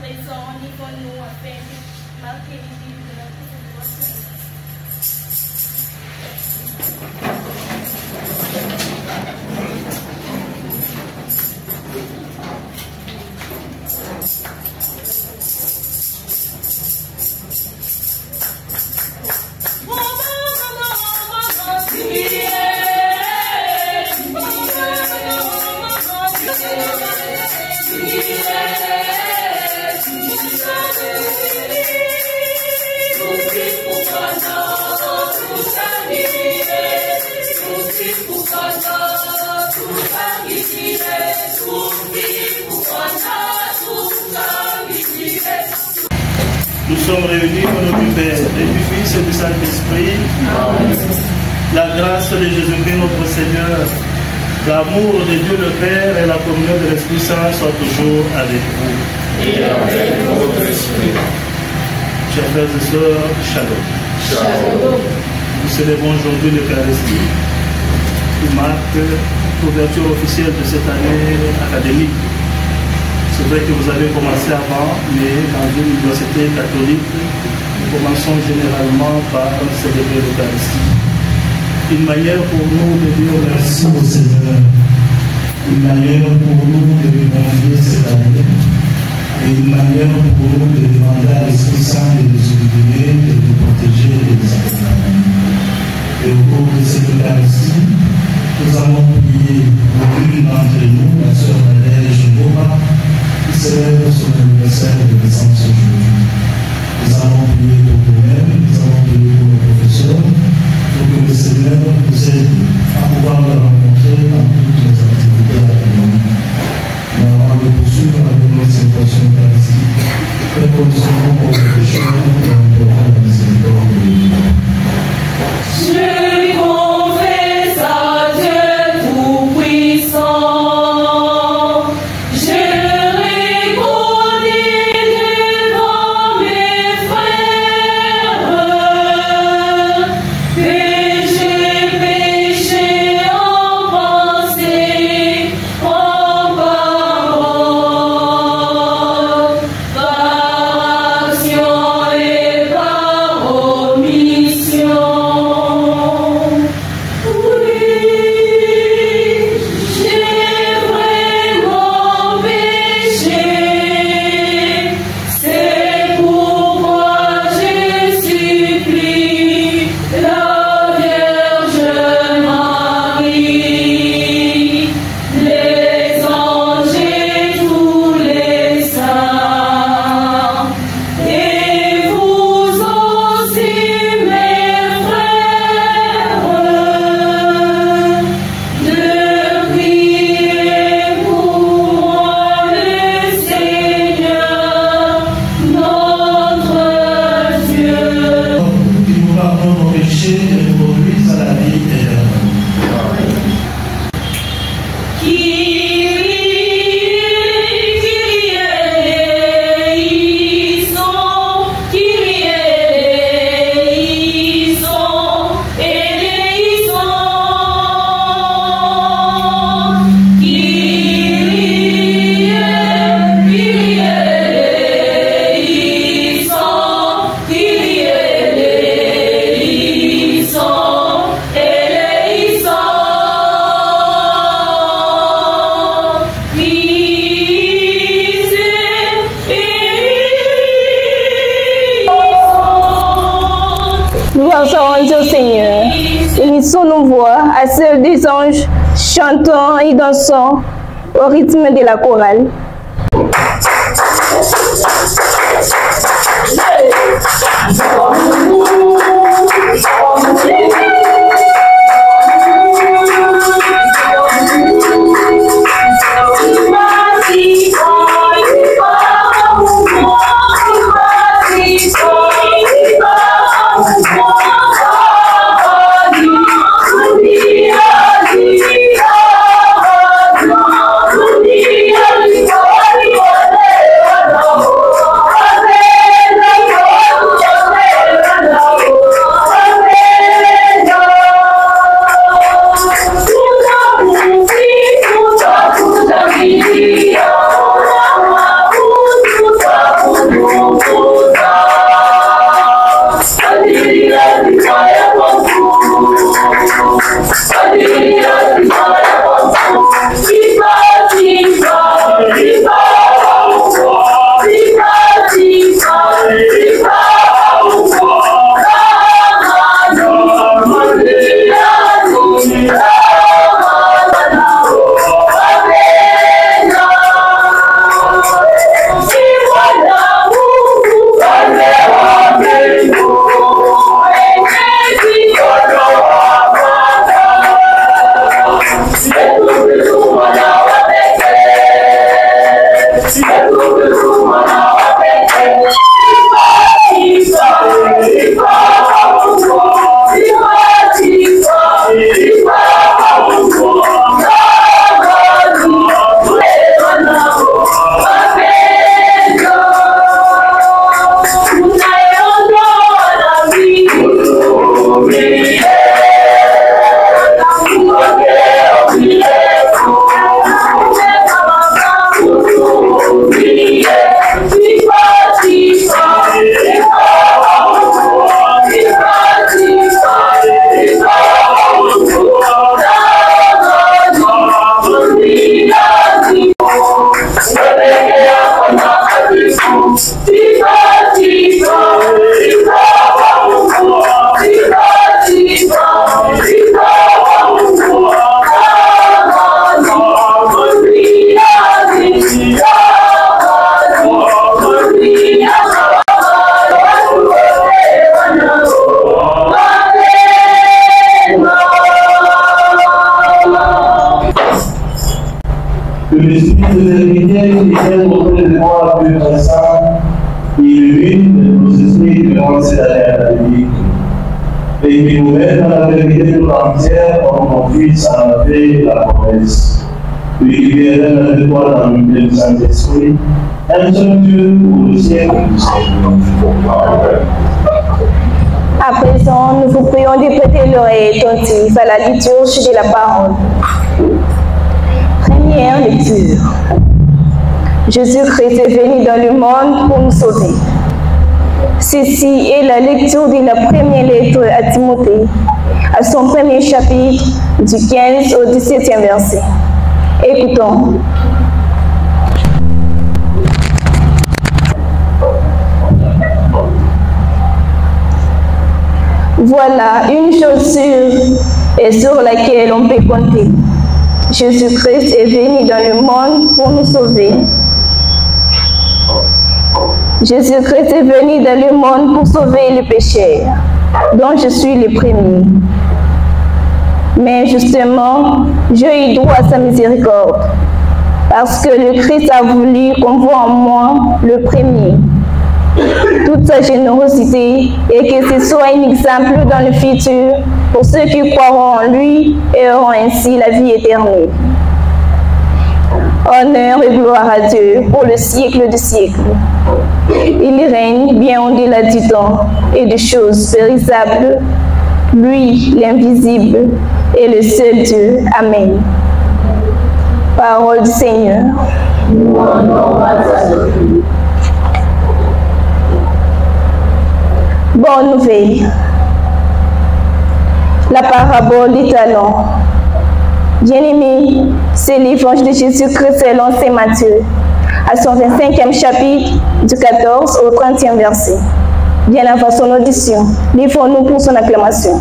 raison, ni pour nous à faire marquer les vies de notre situation. Nous sommes réunis au nom du Père, et du Fils et du Saint-Esprit. La grâce de Jésus-Christ notre Seigneur, l'amour de Dieu le Père et la communion de l'Esprit Saint soient toujours avec vous. Et avec votre esprit. Chers frères et sœurs, shalom. Shalom. Nous célébrons aujourd'hui l'Eucharistie qui marque l'ouverture officielle de cette année académique. C'est vrai que vous avez commencé avant, mais dans une université catholique, nous commençons généralement par célébrer l'Eucharistie. Une manière pour nous de dire merci au Seigneur, une manière pour nous de lui confier cette année, et une manière pour nous de demander à l'Esprit Saint de nous illuminer, de nous protéger et de nous accompagner. Et au cours de cette Eucharistie, nous allons prier pour l'une d'entre nous, la sœur Nadège Ngoma, qui célèbre son anniversaire de naissance aujourd'hui. Nous allons prier pour nous-mêmes, nous allons prier pour nos professeurs, pour que le Seigneur nous aide à pouvoir le rencontrer dans toutes les activités académiques. Nous allons poursuivre avec nos célébrations eucharistiques, et continuons pour les pécheurs et implorons la miséricorde de Dieu. Je confesse à Dieu Tout-Puissant. Au Seigneur, unissons nos voix à celles des anges, chantons et dansons au rythme de la chorale. Yeah. cette année académique et qui nous met dans la vérité tout entière comme mon fils en a fait la promesse. Lui qui est un étoile dans le Saint-Esprit, un seul Dieu pour le siècle du siècle. À présent, nous vous prions de prêter l'oreille attentive à la liturgie de la parole. Première lecture. Jésus-Christ est venu dans le monde pour nous sauver. Ceci est la lecture de la première lettre à Timothée, à son premier chapitre, du 15 au 17e verset. Écoutons. Voilà une chose sûre et sur laquelle on peut compter. Jésus-Christ est venu dans le monde pour nous sauver. Jésus-Christ est venu dans le monde pour sauver les pécheurs, dont je suis le premier. Mais justement, je ai droit à sa miséricorde, parce que le Christ a voulu qu'on voie en moi le premier toute sa générosité et que ce soit un exemple dans le futur pour ceux qui croiront en lui et auront ainsi la vie éternelle. Honneur et gloire à Dieu pour le siècle des siècles. Il règne bien au-delà du temps et des choses périssables. Lui, l'invisible, est le seul Dieu. Amen. Parole du Seigneur. Bonne nouvelle. La parabole des talents. Bien-aimés, c'est l'évangile de Jésus-Christ selon Saint Matthieu, à son 25e chapitre, du 14 au 30e verset. Bien avant son audition, livrons-nous pour son acclamation.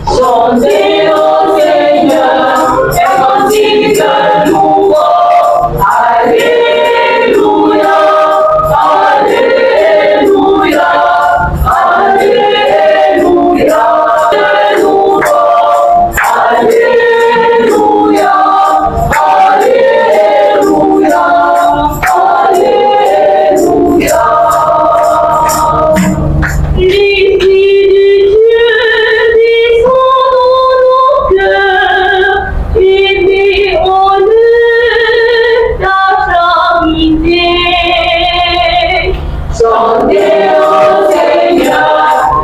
Chantez au Seigneur, et cantique nouveau. Alléluia, Alléluia, Alléluia. Alléluia, Alléluia, Alléluia. L'Esprit de Dieu descend dans nos cœurs et met en eux ta charité. Chantez au Seigneur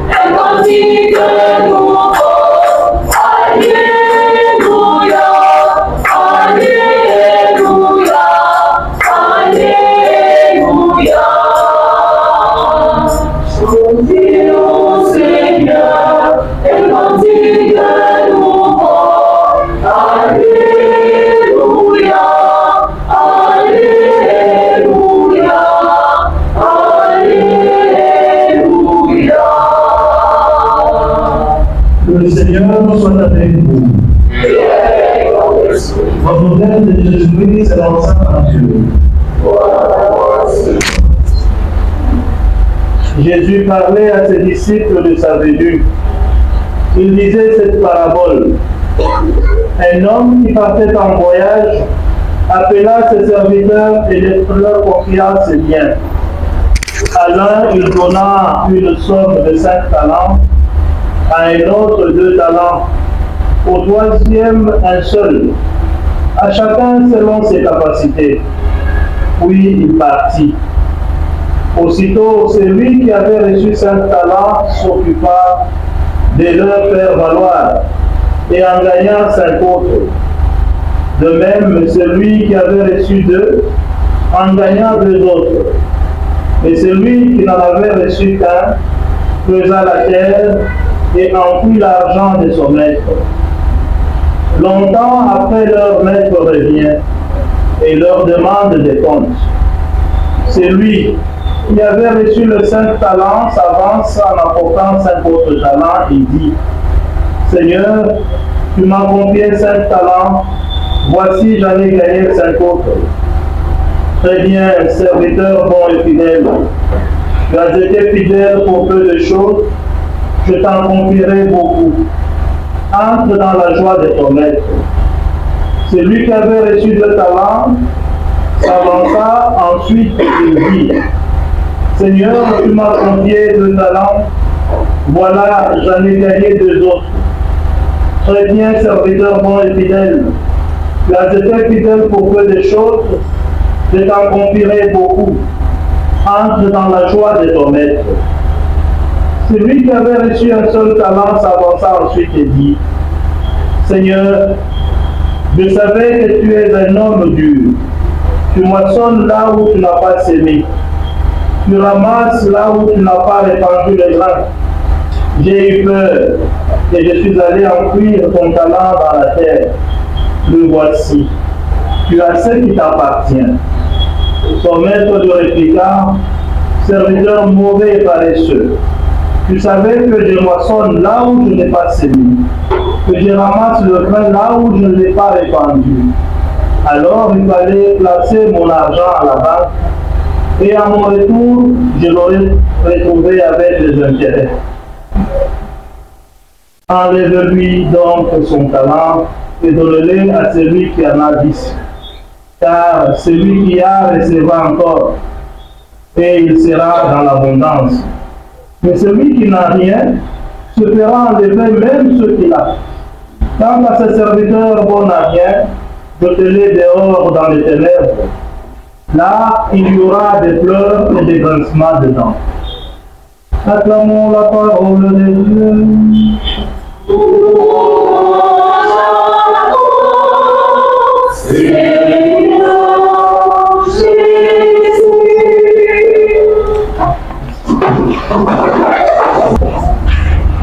un cantique nouveau. Alléluia, Alléluia, Alléluia. Chantez au Seigneur un cantique nouveau. Alléluia, Alléluia, Alléluia. Que le Seigneur soit avec vous. Votre modèle de Jésus-Christ, c'est l'ensemble à Dieu. Jésus parlait à ses disciples de sa venue. Il disait cette parabole. Un homme qui partait en voyage appela ses serviteurs et leur confia ses biens. À l'un, il donna une somme de 5 talents, à un autre 2 talents, au troisième un seul, à chacun selon ses capacités. Puis il partit. Aussitôt, celui qui avait reçu 5 talents s'occupa de leur faire valoir et en gagna 5 autres. De même, celui qui avait reçu 2 en gagna 2 autres. Mais celui qui n'en avait reçu qu'un creusa la terre et emplit l'argent de son maître. Longtemps après, leur maître revient et leur demande des comptes. Celui qui avait reçu le 5 talents s'avance en apportant 5 autres talents et dit: Seigneur, tu m'as confié 5 talents, voici j'en ai gagné 5 autres. Très bien, serviteur bon et fidèle. Tu as été fidèle pour peu de choses, je t'en confierai beaucoup. Entre dans la joie de ton maître. Celui qui avait reçu 2 talents s'avança ensuite et dit, Seigneur, tu m'as confié 2 talents, voilà, j'en ai gagné 2 autres. Très bien, serviteur bon et fidèle. Tu as été fidèle pour peu de choses, je t'en confierai beaucoup. Entre dans la joie de ton maître. Celui qui avait reçu un seul talent s'avança ensuite et dit, Seigneur, je savais que tu es un homme dur. Tu moissonnes là où tu n'as pas semé. Tu ramasses là où tu n'as pas répandu les grains. J'ai eu peur et je suis allé enfouir ton talent dans la terre. Le voici. Tu as ce qui t'appartient. Son maître lui répliqua, serviteur mauvais et paresseux. Tu savais que je moissonne là où je n'ai pas semé, que je ramasse le grain là où je ne l'ai pas répandu. Alors il fallait placer mon argent à la banque et à mon retour, je l'aurais retrouvé avec des intérêts. Enlève-lui donc son talent et donne-le à celui qui en a 10. Car celui qui a recevra encore, et il sera dans l'abondance. Mais celui qui n'a rien se fera enlever même ce qu'il a. Quant à ce serviteur bon à rien, jetez-le dehors dans les ténèbres. Là, il y aura des pleurs et des grincements dedans. Acclamons la parole de Dieu.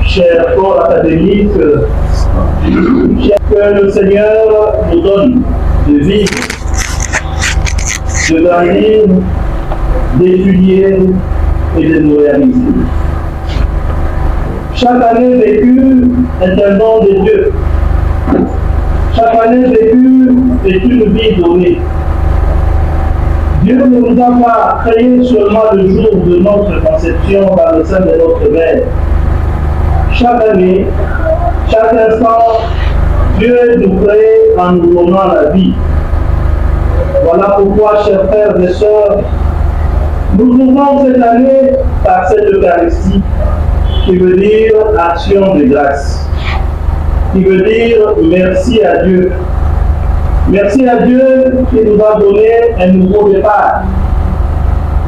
Chers corps académiques, que le Seigneur nous donne de vivre, de gagner, d'étudier et de nous réaliser. Chaque année vécue est un don de Dieu. Chaque année vécue est une vie donnée. Dieu ne nous a pas créé seulement le jour de notre conception dans le sein de notre mère. Chaque année, chaque instant, Dieu nous crée en nous donnant la vie. Voilà pourquoi, chers frères et sœurs, nous ouvrons cette année par cette Eucharistie, qui veut dire action de grâce, qui veut dire merci à Dieu. Merci à Dieu qui nous a donné un nouveau départ.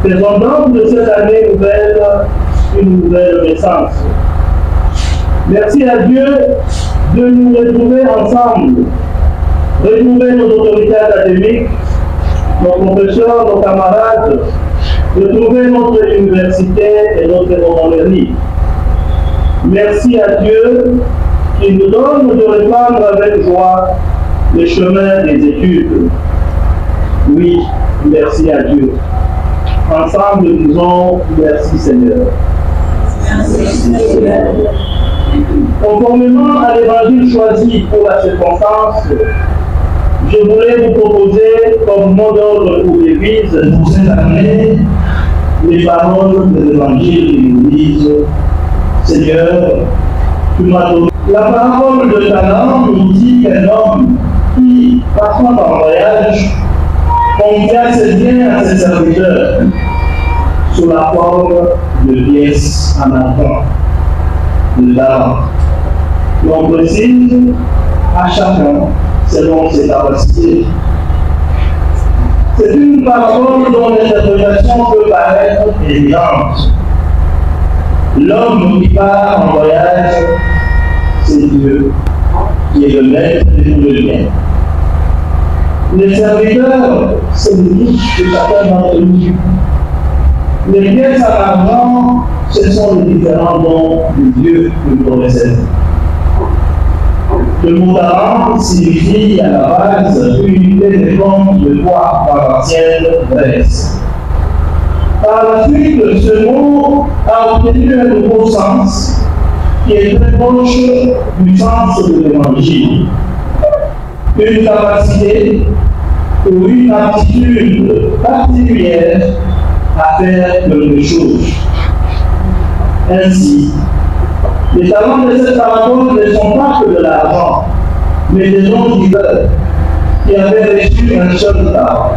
Faisons donc de cette année nouvelle une nouvelle naissance. Merci à Dieu de nous retrouver ensemble, retrouver nos autorités académiques, nos professeurs, nos camarades, retrouver notre université et notre aumônerie. Merci à Dieu qui nous donne de reprendre avec joie le chemin des études. Oui, merci à Dieu. Ensemble, disons merci Seigneur. Merci Seigneur. Conformément à l'évangile choisi pour la circonstance, je voulais vous proposer comme mot d'ordre pour l'Église pour cette année les paroles de l'évangile qui nous disent Seigneur, tu m'as donné. La parole de talent nous dit qu'un homme qui, partant en voyage, confia ses biens à ses serviteurs sous la forme de pièces en argent, de talent. L'on précise à chacun selon ses capacités. C'est une parole dont l'interprétation peut paraître évidente. L'homme qui part en voyage, c'est Dieu, qui est le maître de tout le bien. Les serviteurs, c'est lui de chacun d'entre nous. Les pièces à l'argent, ce sont les différents dons de Dieu que nous connaissons. Le mot talent signifie à la base une unité de compte de poids par l'ancienne Grèce. Par la suite, ce mot a obtenu un nouveau sens qui est très proche du sens de l'évangile. Une capacité ou une aptitude particulière à faire quelque chose. Ainsi, Les talents de cette parabole ne sont pas que de l'argent, mais des gens qui avaient reçu un seul talent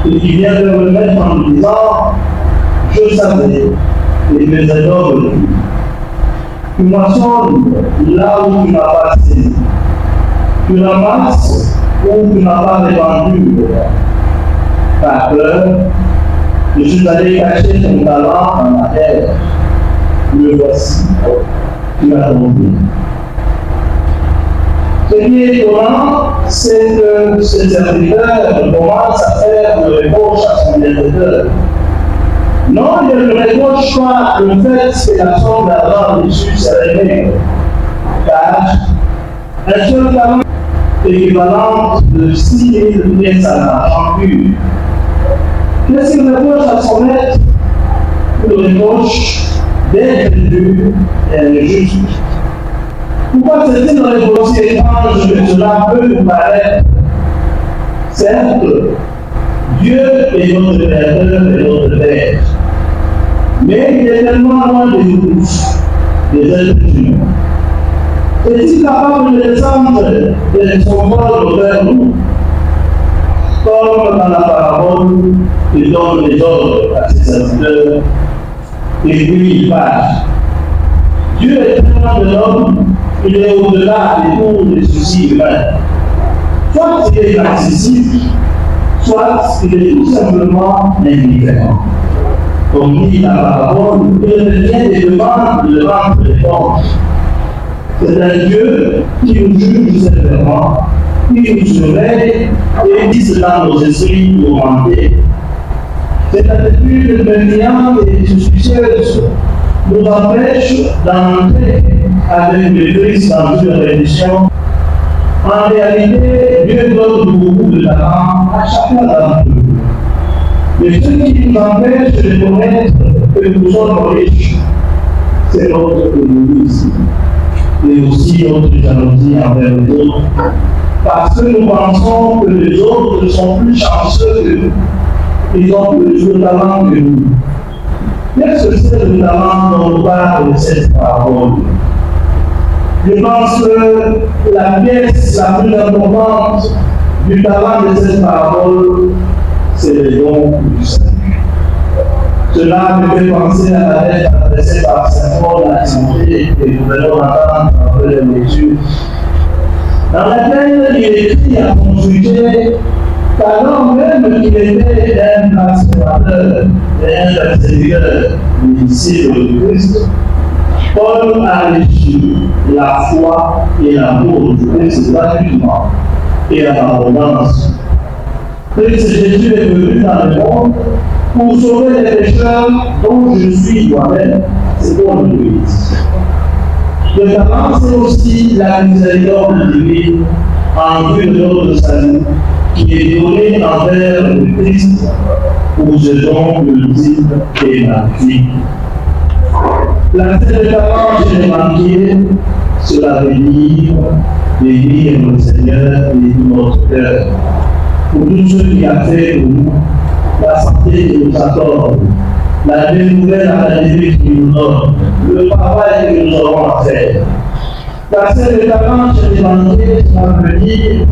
et qui viennent de remettre en lui disant je savais et mes adores le plus. Tu moissonnes là où tu n'as pas saisi. Tu ramasses où tu n'as pas répandu. Par peur, je suis allé cacher ton talent dans la terre. Le voici, tu l'as trouvé. Ce qui est étonnant, c'est que ce serviteur commence à faire le reproche à son directeur. Non, il ne reproche pas le fait que la somme d'argent reçue serait maigre, car un seul talent équivalent de 6 000 pièces en argent pur. Qu'est-ce qu'il reproche à son maître? Il reproche d'être dur et injuste. Pourquoi c'est une réponse étrange que cela peut nous paraître? Certes, Dieu est notre Créateur et notre Père. Mais il est tellement loin de nous tous, des êtres humains. Est-il capable de descendre de son vol vers nous? Comme dans la parabole, il donne les ordres à ses serviteurs et puis il part. Dieu est tellement de l'homme, il est au-delà de tous les soucis humains. Soit il est accessible, soit il est tout simplement indifférent. Comme dit la parabole, il revient des demandes de notre réponse. C'est un Dieu qui nous juge sévèrement, qui nous surveille et dit cela nos esprits tourmentés. Cette attitude méfiante et suspicieuse nous empêche d'entrer avec le Christ dans une religion. En réalité, Dieu donne beaucoup de talents à chacun d'entre eux. Mais ce qui nous empêche de connaître que nous sommes riches, c'est notre égoïsme et aussi notre jalousie envers les autres. Parce que nous pensons que les autres sont plus chanceux que nous. Ils ont plus de talent que nous. Qu'est-ce que c'est le talent dont on parle de cette parole? Je pense que la pièce la plus importante du talent de cette parole, c'est le don du salut. Cela me fait penser à la lettre adressée par Saint Paul à Timothée que nous allons entendre après la lecture, dans laquelle il écrit à son sujet qu'alors même qu'il était un blasphémateur et un persécuteur du disciple de Christ, Paul a reçu la foi et l'amour du Christ gratuitement et en abondance. Christ Jésus est venu dans le monde pour sauver les pécheurs dont je suis moi-même, c'est pour l'Église. Le talent, c'est aussi la miséricorde divine en vue de notre salut qui est donnée envers le Christ pour ce don ultime et magnifique. La terre de talent, je l'ai manqué, cela veut dire bénir le Seigneur et tout notre cœur. Pour tout ce qui a fait pour nous, la santé qui nous accorde, la nouvelle académique qui nous donne, le travail que nous aurons à faire. La terre de talent, je l'ai manqué, cela veut dire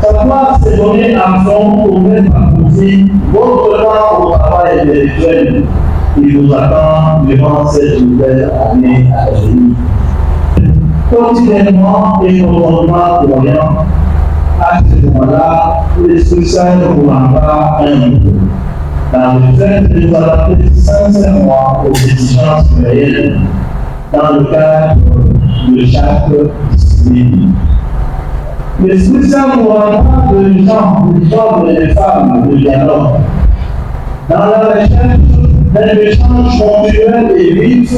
savoir se donner à fond pour mettre à profit votre temps au travail intellectuel qui vous attend durant cette nouvelle année académique. Quotidiennement et quotidiennement croyant, à ce moment-là, l'Esprit Saint vous envoie un peu dans le fait de nous adapter sincèrement aux exigences réelles dans le cadre de chaque discipline. L'Esprit Saint nous envoie de gens, des hommes et des femmes de dialogue dans la recherche d'un échange continuel et vif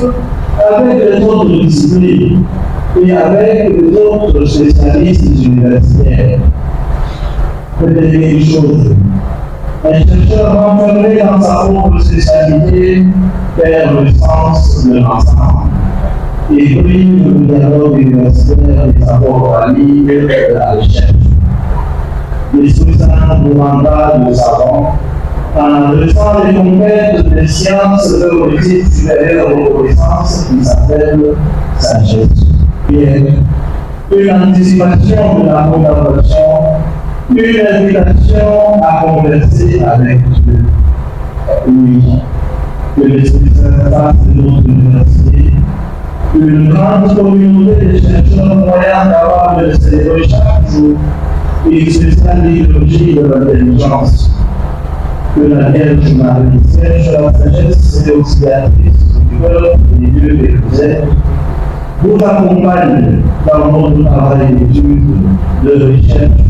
avec les autres disciplines et avec les autres spécialistes universitaires. Peut-être une chose, un chercheur renfermé dans sa propre spécialité perd le sens de l'ensemble et brille le dialogue universitaire des savoirs validés de la recherche. L'Esprit Saint nous mandats de savants En adressant les conquêtes des sciences de l'origine supérieure aux connaissances qui s'appelle sagesse. Une anticipation de la condamnation, une invitation à converser avec Dieu. Oui, que l'Esprit Saint fasse de notre université une grande communauté de chercheurs moyens d'avoir de célébrer chaque jour une spéciale liturgie de l'intelligence. Que la Vierge Marie, Vierge de la sagesse et auxiliatrice du cœur des dieux et des êtres, vous accompagne dans votre travail d'étude, de recherche,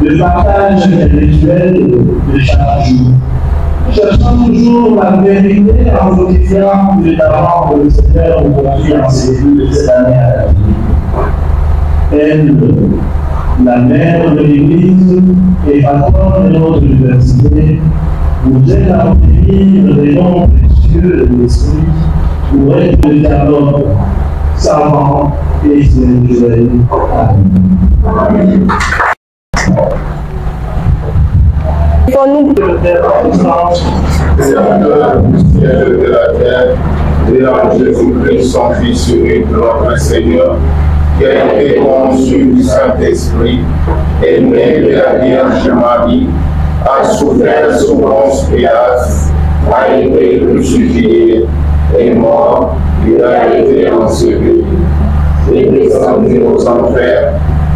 de partage intellectuel de chaque jour. Cherchant toujours la vérité en fortifiant le talent que le Seigneur vous confie en ces vues de cette année à la vie. Elle, la mère de l'Église et patronne de notre université, vous aide à obtenir des dons précieux de l'Esprit pour être des dialogues savants et spirituels. Amen. Nous Créateur du ciel et de la terre, et en Jésus-Christ, son Fils unique, notre Seigneur, qui a été conçu du Saint-Esprit, est né de la Vierge Marie, a souffert sous Ponce Pilate, a été crucifié, est mort, il a été enseveli, est descendu aux enfers,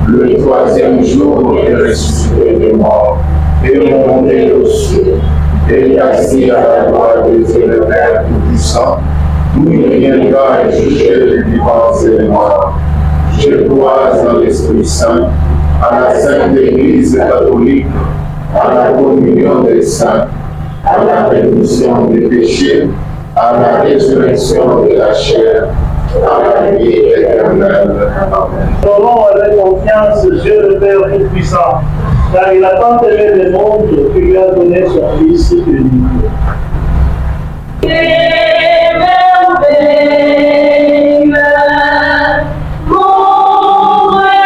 le troisième jour il est ressuscité des morts, et monté aux cieux, et assis à la droite de Dieu le Père Tout-Puissant, où il viendra juger les vivants et les morts. Je crois en l'Esprit Saint, à la Sainte Église catholique, à la communion des saints, à la rémission des péchés, à la résurrection de la chair, à la vie éternelle. Amen. Adorons avec confiance Dieu le Père Tout-Puissant, car il a tant aimé le monde qu'il lui a donné son Fils unique.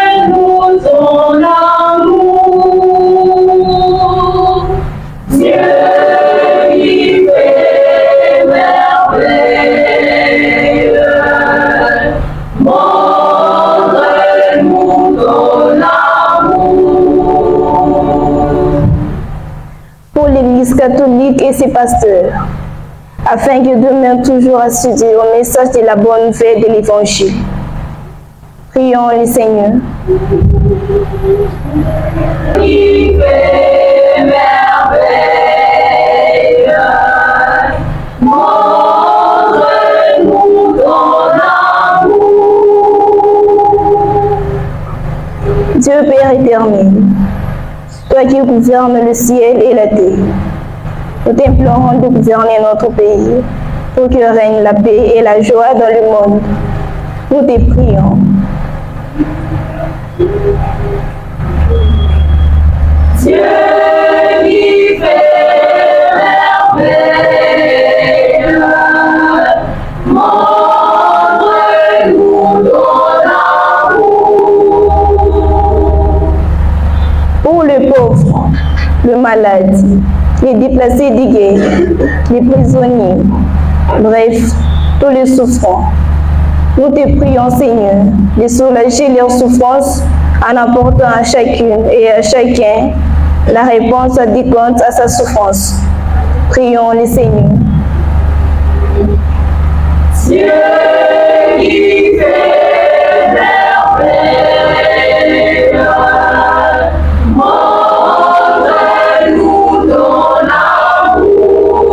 Montre-nous ton amour, Dieu qui fait merveille. Montre-nous ton amour. pour l'Église catholique et ses pasteurs, afin que demeurent toujours assidus au message de la bonne nouvelle de l'Évangile. Prions le Seigneur. Qui fait merveille, montre-nous ton amour. Dieu Père éternel, toi qui gouvernes le ciel et la terre, nous t'implorons de gouverner notre pays pour que règne la paix et la joie dans le monde. Nous te prions. Dieu qui fait merveille, montre-nous ton amour. Pour le pauvre, le malade, les déplacés des guerres, les prisonniers, bref, tous les souffrants. Nous te prions, Seigneur, de soulager leurs souffrances en apportant à chacune et à chacun la réponse adéquate à sa souffrance. Prions le Seigneur. Dieu qui fait merveille, montre-nous ton amour.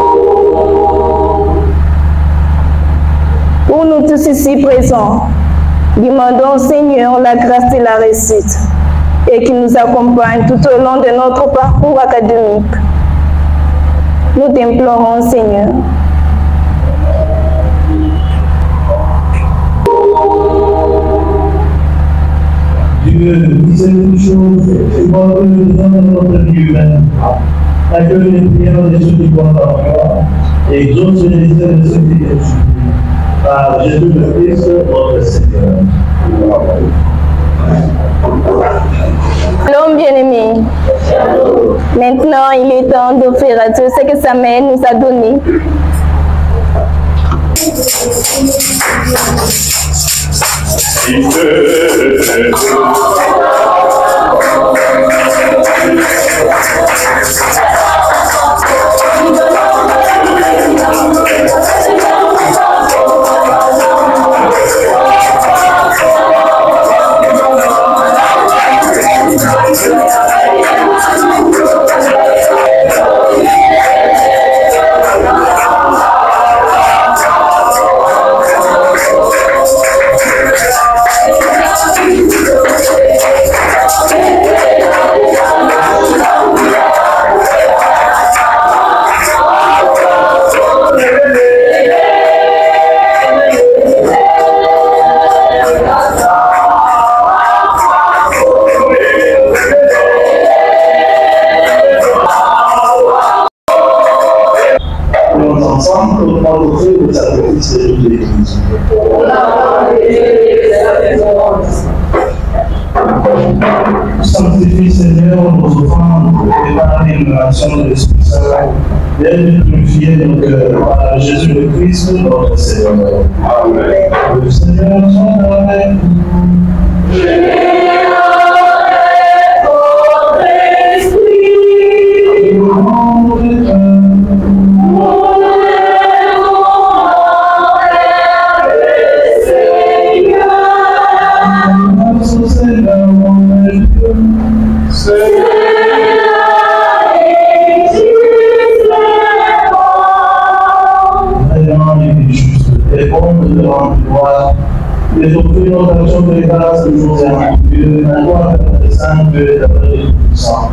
Pour nous tous ici présents, demandons au Seigneur la grâce de la réussite et qu'il nous accompagne tout au long de notre parcours académique. Nous t'implorons, Seigneur. Dieu disait une chose, c'est moi que nous besoin de notre vie humaine. Accueille les prières de ceux qui croient en toi et exauce les désirs de ceux qui t'aiment supplié. Par Jésus le Christ, notre Seigneur. L'homme bien-aimé, Maintenant, il est temps d'offrir à Dieu ce que sa mère nous a donné. Ensemble, on offrir le sacrifice de toute l'Église. Sanctifie Seigneur nos offrandes et par l'émulation de l'Esprit Saint, viens purifier nos cœurs par Jésus-le-Christ, notre Seigneur. Amen. Le Seigneur soit avec nous. Les offrir nos actions de grâce que nous avons Dieu, la gloire de Saint Dieu d'après le puissant.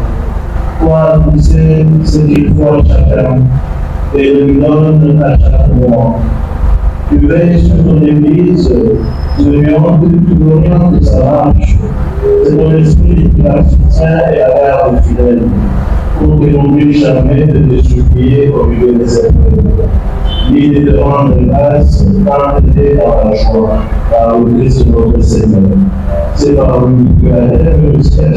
Toi, tu sais ce qu'il faut à chacun et le donne à chaque moment. Tu veilles sur ton Église, tu l'orientes de sa marche. C'est ton esprit qui la soutient et la garde fidèle, pour que l'on n'oublie jamais de te supplier au milieu des épreuves. Ni de te rendre grâce, tant t'aider dans la joie, par le Christ notre Seigneur. C'est par lui que la terre et le ciel,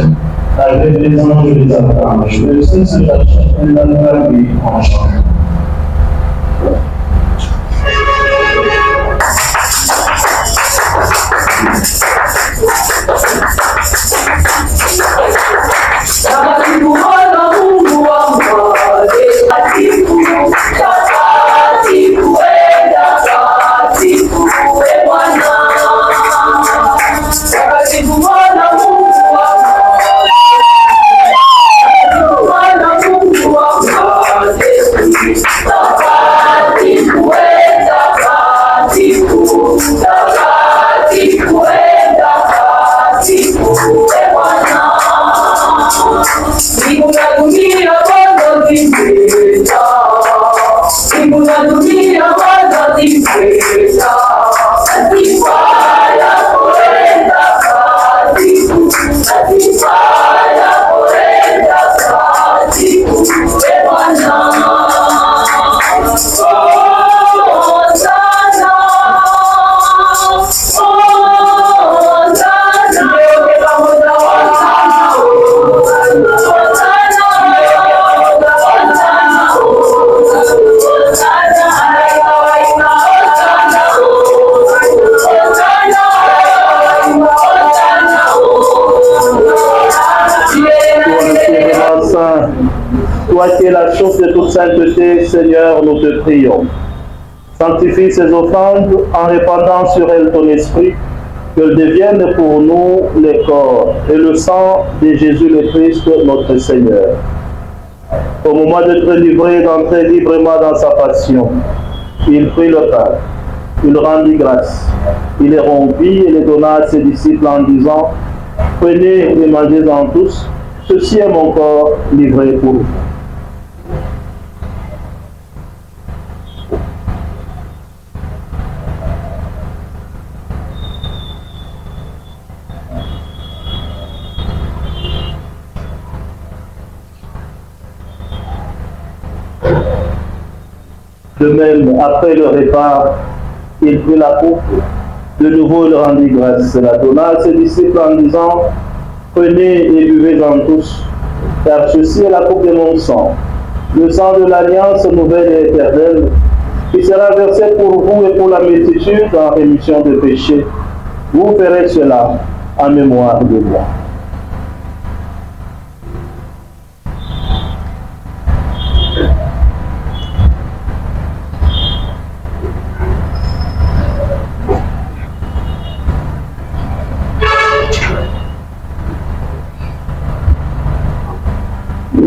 avec les anges et les archanges, le ciel se rachète et la vie en chante. Toi qui es la source de toute sainteté, Seigneur, nous te prions. Sanctifie ces offrandes en répandant sur elles ton esprit, qu'elles deviennent pour nous le corps et le sang de Jésus le Christ, notre Seigneur. Au moment d'être livré, d'entrer librement dans sa passion, il prit le pain, il rendit grâce, il les rompit et les donna à ses disciples en disant: prenez et mangez-en tous, ceci est mon corps livré pour vous. De même, après le repas, il prit la coupe, de nouveau il rendit grâce, la donna à ses disciples en disant: prenez et buvez-en tous, car ceci est la coupe de mon sang, le sang de l'alliance nouvelle et éternelle, qui sera versé pour vous et pour la multitude en rémission de péchés. Vous ferez cela en mémoire de moi.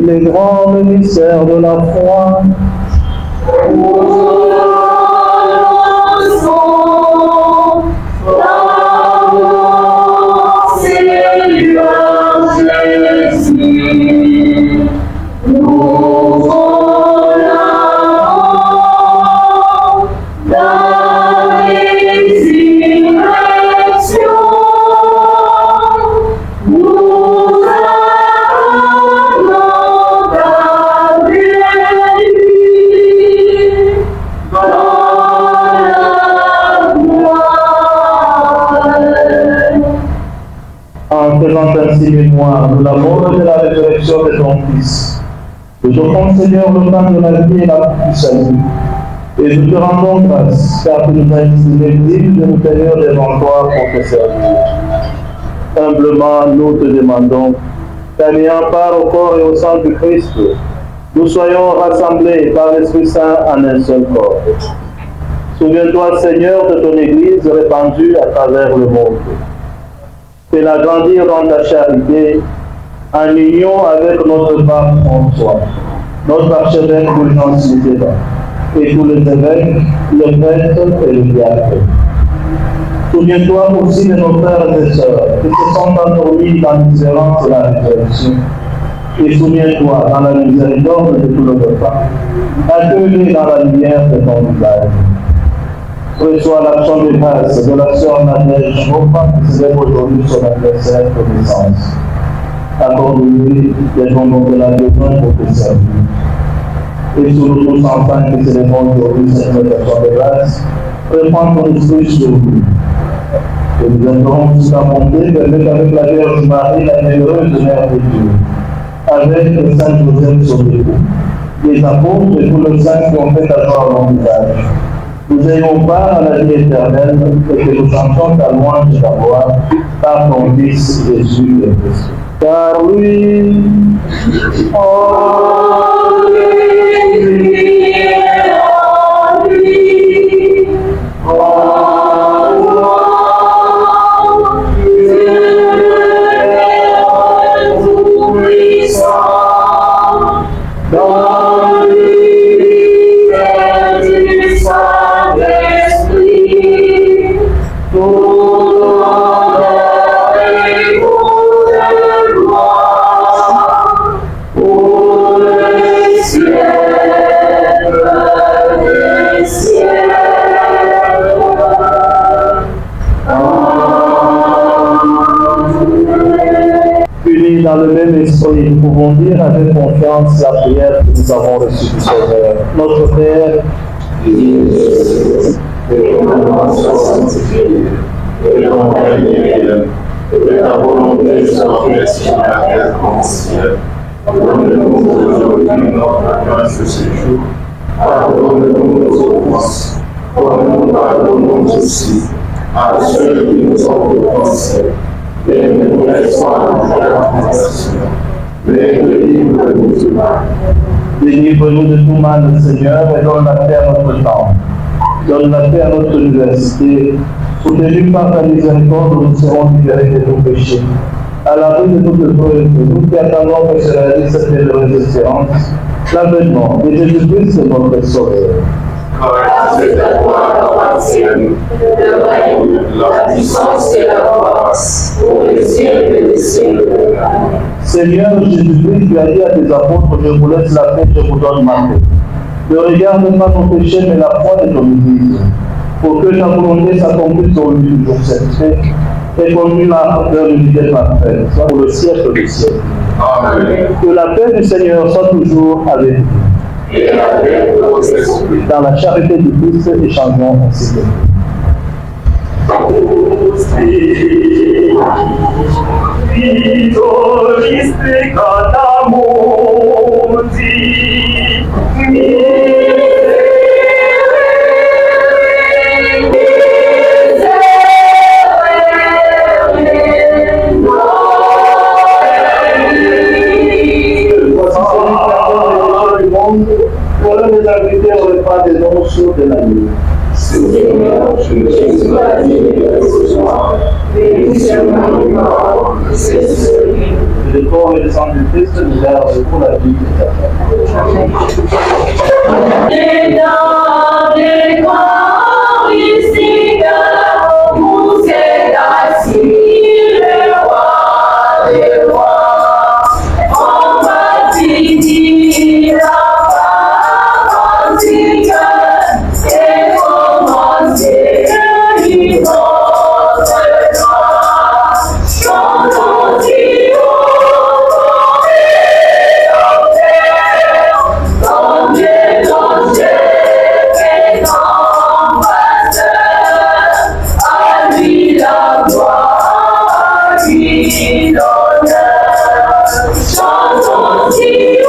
Les grands mystères de la foi. Ainsi mémoire de la mort et de la résurrection de ton Fils. Je t'offre, Seigneur, le pain de la vie et la coupe du salut. Et nous te rendons grâce, car tu nous as estimés dignes de nous tenir devant toi pour te servir. Humblement, nous te demandons qu'en ayant part au corps et au sang du Christ, nous soyons rassemblés par l'Esprit Saint en un seul corps. Souviens-toi, Seigneur, de ton Église répandue à travers le monde. Fais-la grandir dans ta charité, en union avec notre pape François, notre archevêque Fulgence Mitterrand, et tous les évêques, les prêtres et les diacres. Souviens-toi aussi de nos frères et sœurs qui se sont endormis dans l'espérance de la résurrection. Et souviens-toi dans la miséricorde de tout le repas, accueillis dans la lumière de ton visage. Reçois l'action de grâce de la sœur Nadège Chopin qui célèbre aujourd'hui son anniversaire de naissance. Accorde-lui les dons dont elle a besoin pour te servir. Et sur nous tous enfants qui célébrons aujourd'hui cette invocation de grâce, reprends ton esprit sur nous. Et nous implorons toute ta bonté, permet avec la Vierge Marie, la bienheureuse Mère de Dieu, avec le Saint Joseph son époux, les apôtres et tous les saints qui ont fait ta joie à l'héritage. Nous ayons part à la vie éternelle et que nous chantions ta louange et ta gloire par ton Fils Jésus le Christ. Car lui, dans le même esprit, nous pouvons dire avec confiance la prière que nous avons reçue du Seigneur. Notre Père, que ton nom soit sanctifié, que ton règne vienne, que ta volonté soit faite sur la terre comme au ciel. Donne-nous aujourd'hui notre pain de ce jour. Pardonne-nous nos offenses, comme nous pardonnons aussi à ceux qui nous ont offensés. Et ne nous laisse pas entrer en tentation, mais délivre-nous du mal. Délivre-nous de tout mal, Seigneur, et donne la paix à notre temps. Donne la paix à notre université. Soutenus par ta miséricorde, nous serons libérés de nos péchés. À l'abri de toute preuve, nous qui attendons que se réalise cette heureuse espérance, l'avènement de Jésus-Christ, notre Sauveur. C'est à toi appartiennent le règne, la puissance et la force, pour les siècles et les siècles. Seigneur Jésus-Christ, tu as dit à tes apôtres, je vous laisse la paix, je vous donne ma paix. Ne regarde pas nos péchés, mais la foi de ton Église, pour que ta volonté s'accomplisse au lieu du jour satisfait, et conduis-la vers l'unité parfaite, soit pour le siècle des siècles. Amen. Que la paix du Seigneur soit toujours avec vous. Et la paix de votre esprit. Dans la charité du Christ, échangeons ainsi que Vitoriste cantamos. de la nuit. Seigneur, je ne suis pas digne de recevoir, mais seulement une parole de Jésus. Le corps et le sang du Christ nous gardent pour la vie éternelle. Et dans les corps ici, vous êtes assis, le roi des rois. On va finir la parole antique et commencer une autre gloire. Chantons-y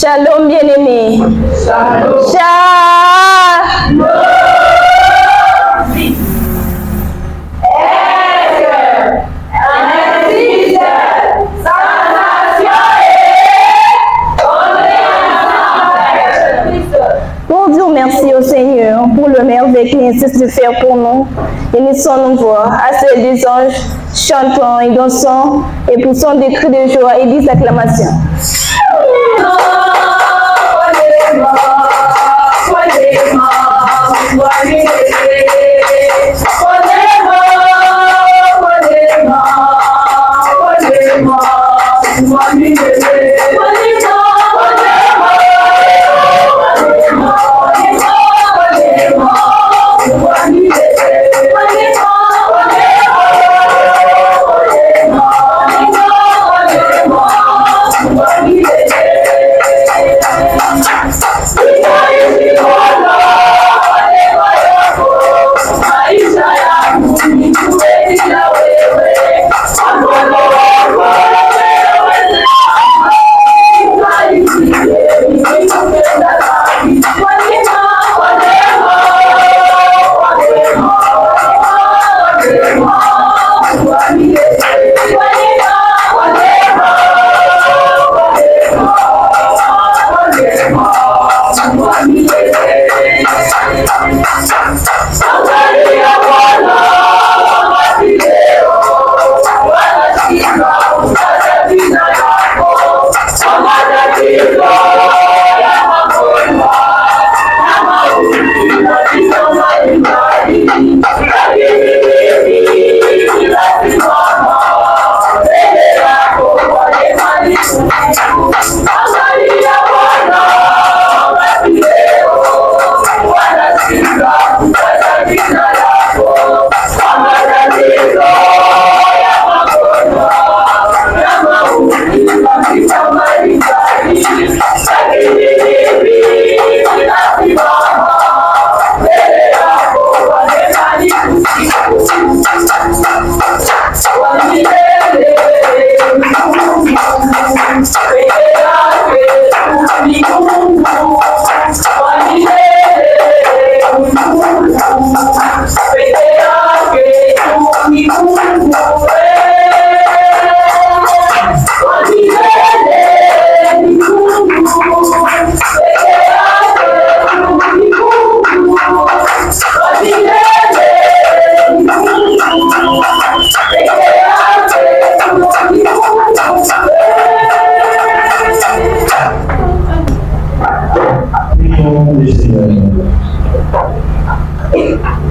Shalom bien-aimé. Shalom. Shalom. Pour dire merci au Seigneur pour le merveille qu'il insiste de faire pour nous, unissons nos voix à celles des anges, chantons et dansons et poussons des cris de joie et des acclamations.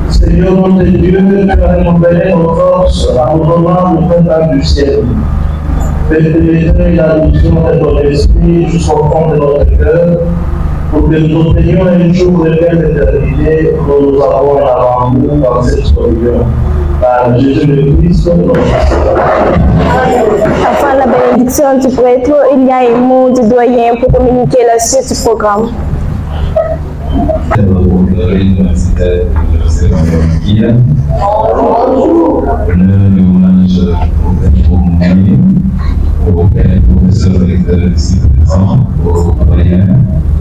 Seigneur notre Dieu, tu as révélé nos forces en nous donnant le printemps du ciel. Fais pénétrer la vision de ton esprit jusqu'au fond de notre cœur, pour que nous obtenions un jour de belle éternité dont nous avons avant nous dans cette communion. Par Jésus le Christ, notre Seigneur. Afin la bénédiction du prêtre, il y a un mot du doyen pour communiquer la suite du programme. Au professeur recteur ici présent, aux doyens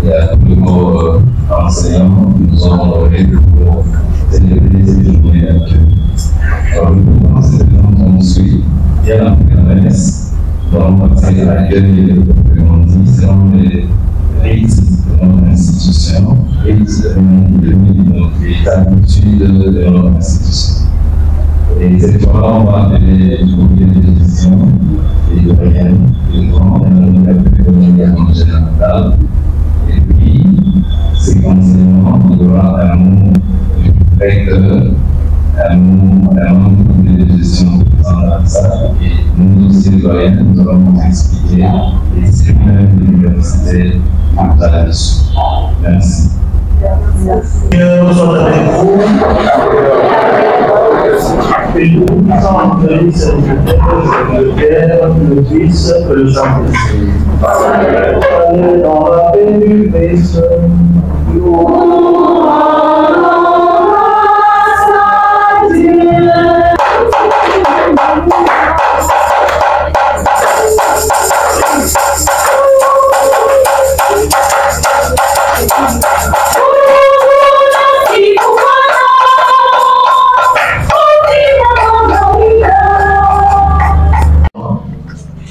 et à tous les corps enseignants qui nous ont honorés pour célébrer cette journée actuelle. Alors, nous commençons maintenant, on suit, il y a la première messe, nous allons passer à l'accueil, comme on dit, selon les rites de notre institution, rites de notre habitude de notre institution. Et cette fois-là, on va appeler le comité de gestion et de rien, le grand, le comité général. Et puis, séquentiellement, il y aura un mot du recteur, un mot du comité de gestion de ça. Et nous aussi, les doyens, nous allons vous expliquer les disciplines de l'université là-dessus. Merci. Nous sommes avec vous. Et nous sommes venus servir le Père, le Fils et le Saint-Esprit. Allez dans la paix du Christ.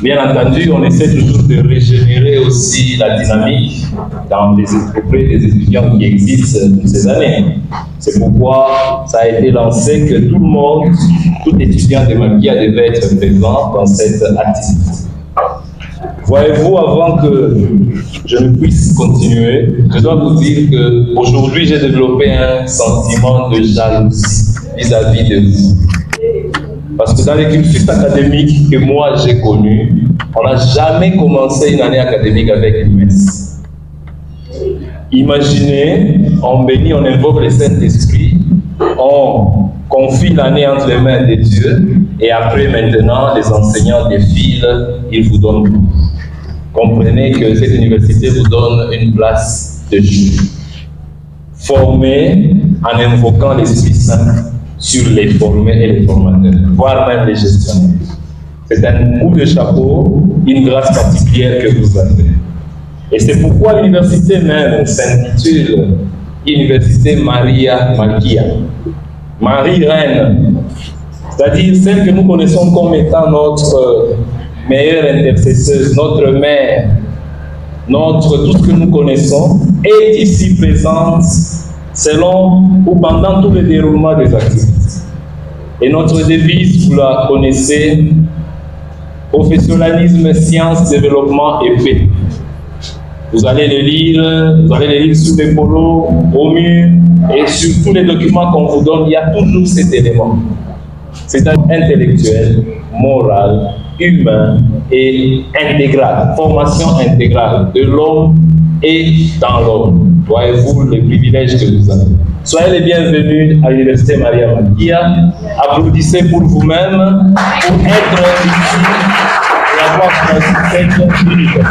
Bien entendu, on essaie toujours de régénérer aussi la dynamique auprès des étudiants qui existent toutes ces années. C'est pourquoi ça a été lancé que tout le monde, tout étudiant de Makia devait être présent dans cette activité. Voyez-vous, avant que je ne puisse continuer, je dois vous dire qu'aujourd'hui j'ai développé un sentiment de jalousie vis-à-vis de vous. Parce que dans les cursus académiques que moi j'ai connus, on n'a jamais commencé une année académique avec une messe. Imaginez, on bénit, on invoque le Saint-Esprit, on confie l'année entre les mains de Dieu, et après maintenant, les enseignants défilent, ils vous donnent tout. Comprenez que cette université vous donne une place de jour. Formée en invoquant l'Esprit Saint sur les formés et les formateurs, voire même les gestionnaires. C'est un coup de chapeau, une grâce particulière que vous avez. Et c'est pourquoi l'université même s'intitule Université Maria Makia. Marie Reine, c'est-à-dire celle que nous connaissons comme étant notre meilleure intercesseuse, notre mère, tout ce que nous connaissons, est ici présente selon ou pendant tout le déroulement des activités. Et notre devise, vous la connaissez, professionnalisme, science, développement et paix. Vous allez les lire sur les polos, au mur, et sur tous les documents qu'on vous donne, il y a toujours cet élément. C'est intellectuel, moral, humain et intégral, formation intégrale de l'homme et dans l'homme. Voyez-vous le privilège que vous avez. Soyez les bienvenus à l'Université Maria Makia. Applaudissez pour vous-même, pour être ici et avoir choisi cette université.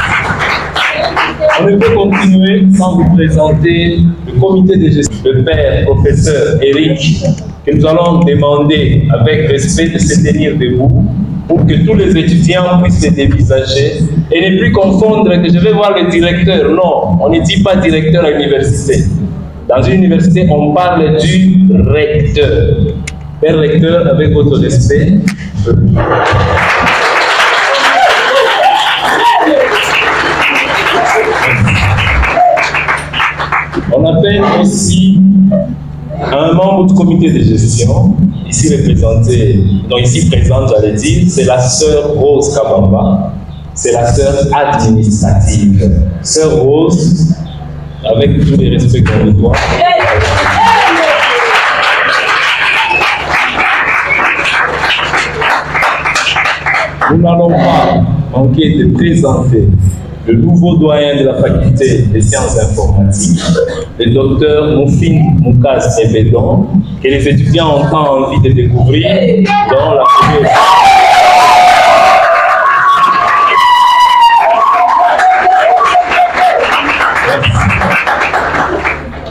On ne peut continuer sans vous présenter le comité de gestion, le père, professeur Eric, que nous allons demander avec respect de se tenir debout pour que tous les étudiants puissent se dévisager et ne plus confondre que je vais voir le directeur. Non, on ne dit pas directeur à l'université. Dans une université, on parle du recteur. Père recteur, avec votre respect, on appelle aussi un membre du comité de gestion, ici représenté, donc ici présente, j'allais dire, c'est la sœur Rose Kabamba, c'est la sœur administrative. Sœur Rose, avec tous les respects qu'on lui doit. Nous n'allons pas manquer de présenter le nouveau doyen de la faculté des sciences informatiques, le docteur Moufine Moukaz Ebedon, que les étudiants ont tant envie de découvrir dans la première.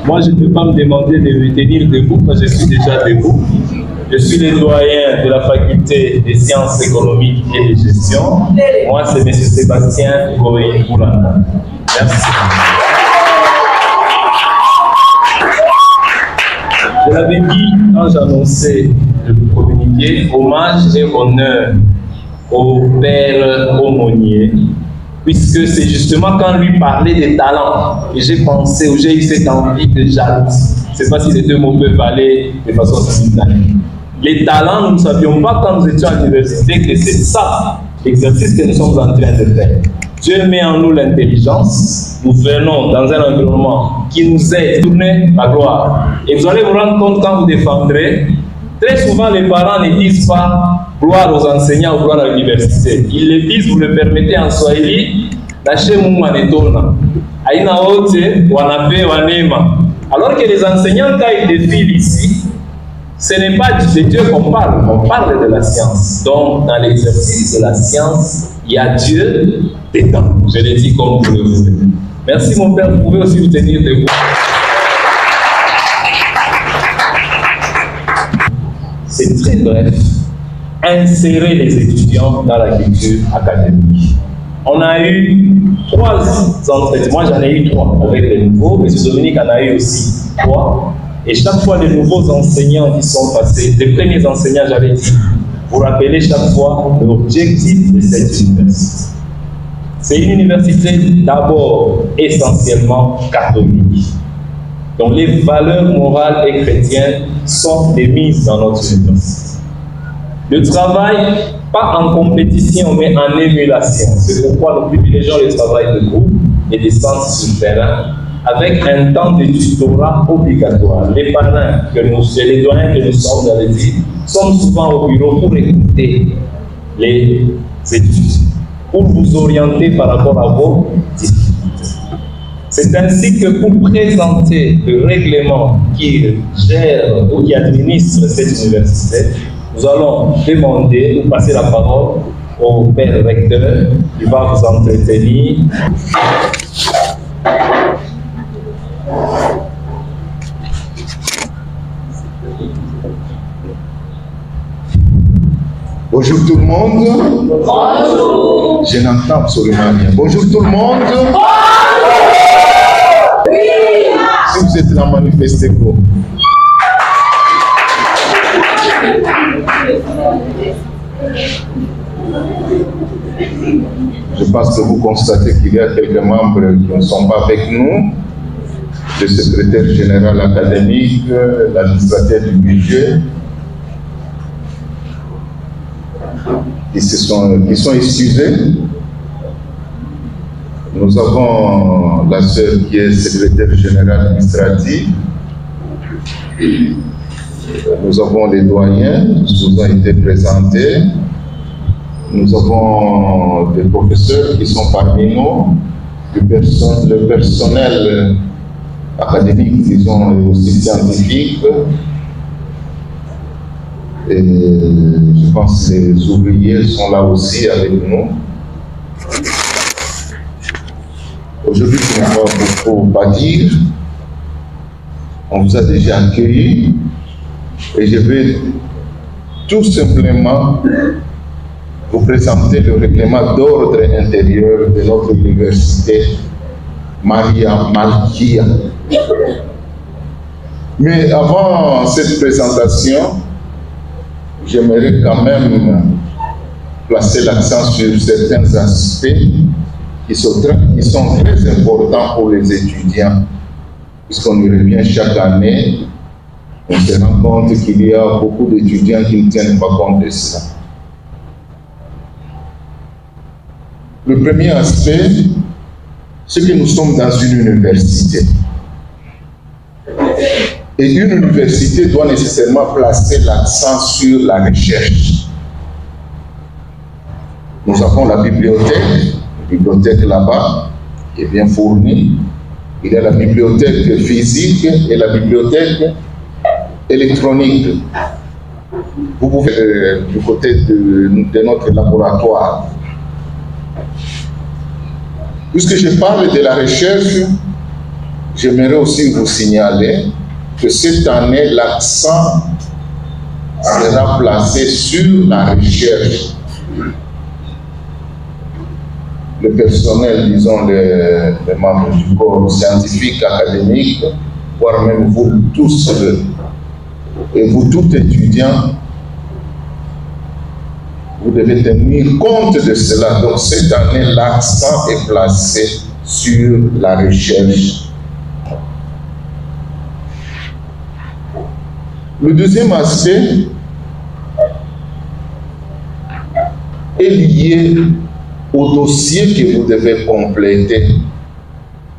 Moi, je ne peux pas me demander de me tenir debout, parce que je suis déjà debout. Je suis le doyen de la faculté des sciences économiques et de gestion. Moi, c'est M. Sébastien Goï-Boulanda. Merci. Je l'avais dit quand j'annonçais le communiqué, hommage et honneur au père aumônier, puisque c'est justement quand lui parlait des talents que j'ai pensé, ou j'ai eu cette envie de jalousie. Je ne sais pas si les deux mots peuvent aller de façon simultanée. Les talents, nous ne savions pas quand nous étions à l'université que c'est ça l'exercice que nous sommes en train de faire. Dieu met en nous l'intelligence, nous venons dans un environnement qui nous aide à tourner la gloire. Et vous allez vous rendre compte quand vous défendrez, très souvent les parents ne disent pas gloire aux enseignants ou gloire à l'université. Ils le disent, vous le permettez en Swahili, lâchez mon anetona. Aïna ote, wanape, wanema. Alors que les enseignants, quand ils défilent ici, ce n'est pas de Dieu qu'on parle, on parle de la science. Donc, dans l'exercice de la science, il y a Dieu dedans. Je l'ai dit comme vous le voulez. Merci mon père, vous pouvez aussi vous tenir debout. C'est très bref. Insérer les étudiants dans la culture académique. On a eu 3 entretiens. Moi, j'en ai eu 3 avec les nouveaux. M. Dominique en a eu aussi 3. Et chaque fois, les nouveaux enseignants qui sont passés, les premiers enseignants, j'avais dit, vous rappelez chaque fois l'objectif de cette université. C'est une université d'abord essentiellement catholique. Donc les valeurs morales et chrétiennes sont émises dans notre université. Le travail, pas en compétition, mais en émulation. C'est pourquoi nous privilégions le travail de groupe et des centres sur le terrain, avec un temps de tutorat obligatoire. Les parrains, les doyens que nous sommes, j'allais dire, sommes souvent au bureau pour écouter les études, pour vous orienter par rapport à vos difficultés. C'est ainsi que pour présenter le règlement qui gère ou qui administre cette université, nous allons demander ou passer la parole au père recteur qui va vous entretenir. Bonjour tout le monde. Bonjour. Je n'entends absolument rien. Bonjour tout le monde. Bonjour. Oui. Si vous êtes là, manifestez-vous. Je pense que vous constatez qu'il y a quelques membres qui ne sont pas avec nous. Le secrétaire général académique, l'administrateur du budget, qui sont excusés. Nous avons la sœur qui est secrétaire générale administrative. Nous avons les doyens qui nous ont été présentés. Nous avons des professeurs qui sont parmi nous, le personnel académique, disons, et aussi scientifique. Et je pense que les ouvriers sont là aussi avec nous. Aujourd'hui, je ne vais pas beaucoup dire. On vous a déjà accueilli. Et je vais tout simplement vous présenter le règlement d'ordre intérieur de notre université Maria Malkia. Mais avant cette présentation, j'aimerais quand même placer l'accent sur certains aspects qui sont très importants pour les étudiants, puisqu'on y revient chaque année, on se rend compte qu'il y a beaucoup d'étudiants qui ne tiennent pas compte de cela. Le premier aspect, c'est que nous sommes dans une université. Et une université doit nécessairement placer l'accent sur la recherche. Nous avons la bibliothèque là-bas, qui est bien fournie. Il y a la bibliothèque physique et la bibliothèque électronique. Vous pouvez du côté de notre laboratoire. Puisque je parle de la recherche, j'aimerais aussi vous signaler que cette année, l'accent sera placé sur la recherche. Le personnel, disons les membres du corps scientifique, académique, voire même vous tous, et vous tous étudiants, vous devez tenir compte de cela. Donc cette année, l'accent est placé sur la recherche. Le deuxième aspect est lié au dossier que vous devez compléter,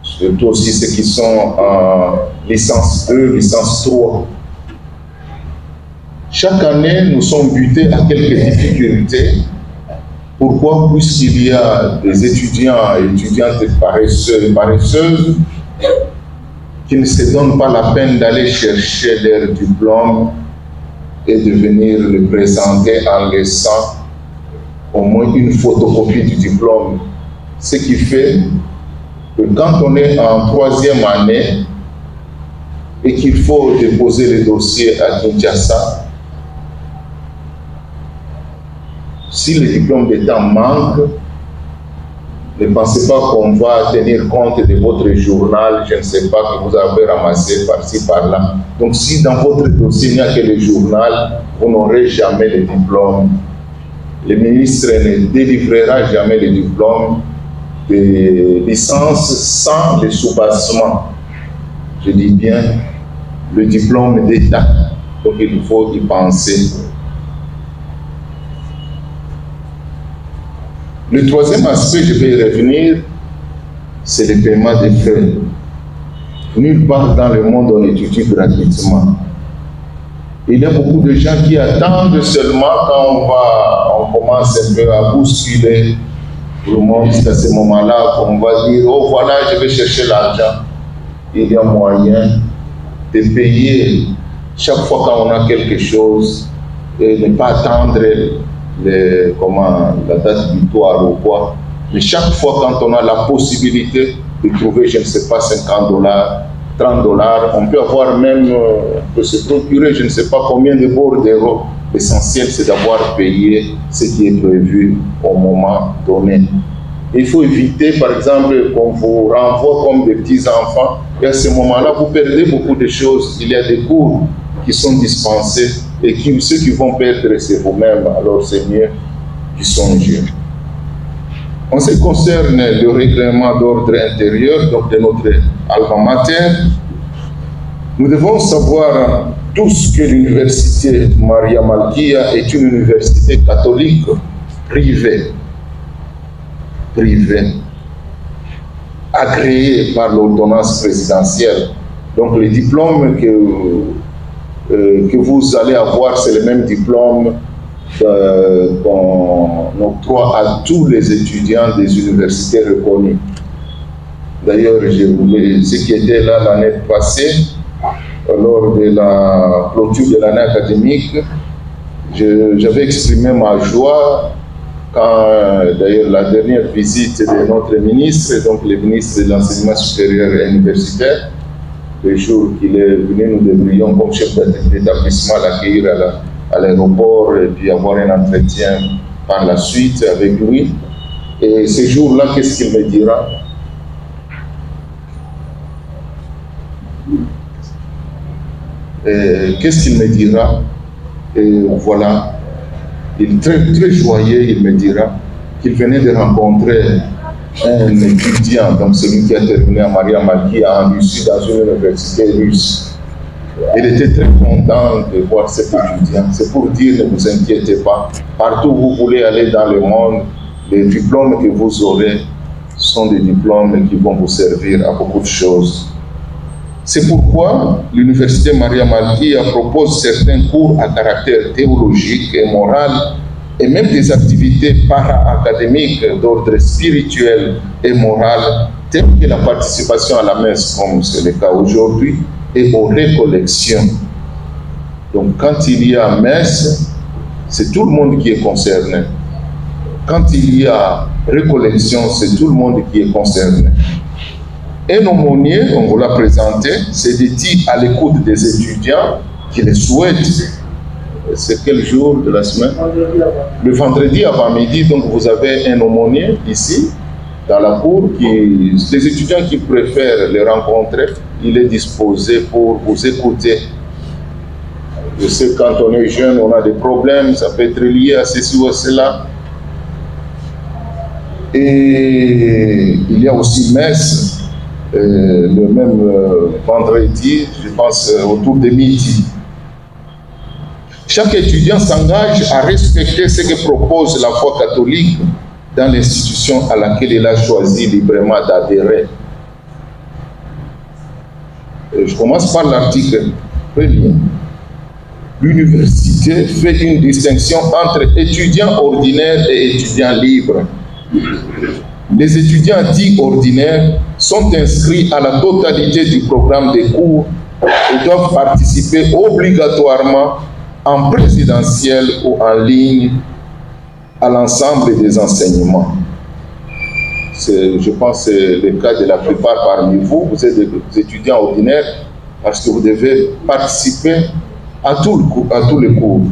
surtout aussi ceux qui sont en licence 2, licence 3. Chaque année, nous sommes butés à quelques difficultés. Pourquoi? Puisqu'il y a des étudiants et étudiantes paresseux et paresseuses qui ne se donnent pas la peine d'aller chercher leur diplôme et de venir le présenter en laissant au moins une photocopie du diplôme. Ce qui fait que quand on est en 3e année et qu'il faut déposer le dossier à Kinshasa, si le diplôme d'État manque, ne pensez pas qu'on va tenir compte de votre journal, je ne sais pas, que vous avez ramassé par-ci, par-là. Donc si dans votre dossier il n'y a que le journal, vous n'aurez jamais le diplôme. Le ministre ne délivrera jamais le diplôme de licence sans le soubassement. Je dis bien le diplôme d'État. Donc il faut y penser. Le troisième aspect, je vais y revenir, c'est le paiement des frais. Nulle part dans le monde on étudie gratuitement. Il y a beaucoup de gens qui attendent seulement quand on commence un peu à bousculer tout le monde. C'est à ce moment-là qu'on va dire, oh voilà, je vais chercher l'argent. Il y a moyen de payer chaque fois qu'on a quelque chose et ne pas attendre la date butoir ou quoi. Mais chaque fois quand on a la possibilité de trouver, je ne sais pas, $50, $30, on peut avoir même, peut se procurer, je ne sais pas combien de bordereaux. L'essentiel, c'est d'avoir payé ce qui est prévu au moment donné. Il faut éviter, par exemple, qu'on vous renvoie comme des petits-enfants, et à ce moment-là, vous perdez beaucoup de choses. Il y a des cours qui sont dispensés, et ceux qui vont perdre, c'est vous-même. Alors, c'est mieux d'y songer. En ce qui concerne le règlement d'ordre intérieur, donc de notre alma mater, nous devons savoir tous que l'université Maria Malkia est une université catholique privée, agréée par l'ordonnance présidentielle. Donc les diplômes que vous allez avoir, c'est le même diplôme qu'on octroie à tous les étudiants des universités reconnues. D'ailleurs, ce qui était là l'année passée, lors de la clôture de l'année académique, j'avais exprimé ma joie quand, d'ailleurs, la dernière visite de notre ministre, donc le ministre de l'Enseignement supérieur et universitaire, le jour qu'il est venu, nous devrions, comme chef d'établissement, l'accueillir à l'aéroport et puis avoir un entretien par la suite avec lui. Et ce jour-là, qu'est-ce qu'il me dira? Qu'est-ce qu'il me dira? Et voilà, Il est très, très joyeux, il me dira qu'il venait de rencontrer un étudiant, donc celui qui a terminé à Maria Malki en Russie, dans une université russe. Il était très content de voir cet étudiant. C'est pour dire, ne vous inquiétez pas, partout où vous voulez aller dans le monde, les diplômes que vous aurez sont des diplômes qui vont vous servir à beaucoup de choses. C'est pourquoi l'Université Maria Malki propose certains cours à caractère théologique et moral et même des activités para-académiques d'ordre spirituel et moral, telles que la participation à la messe, comme c'est le cas aujourd'hui, et aux récollections. Donc quand il y a messe, c'est tout le monde qui est concerné. Quand il y a récollection, c'est tout le monde qui est concerné. Un aumônier, on vous l'a présenté, c'est dit à l'écoute des étudiants qui le souhaitent. C'est quel jour de la semaine? Le vendredi avant-midi, donc vous avez un aumônier ici, dans la cour, les étudiants qui préfèrent les rencontrer, il est disposé pour vous écouter. Je sais que quand on est jeune, on a des problèmes, ça peut être lié à ceci ou à cela. Et il y a aussi messe, le même vendredi, je pense autour de midi. Chaque étudiant s'engage à respecter ce que propose la foi catholique dans l'institution à laquelle il a choisi librement d'adhérer. Je commence par l'article premier. L'université fait une distinction entre étudiants ordinaires et étudiants libres. Les étudiants dits ordinaires sont inscrits à la totalité du programme des cours et doivent participer obligatoirement en présentiel ou en ligne à l'ensemble des enseignements. Je pense que c'est le cas de la plupart parmi vous. Vous êtes des étudiants ordinaires parce que vous devez participer à tous les cours.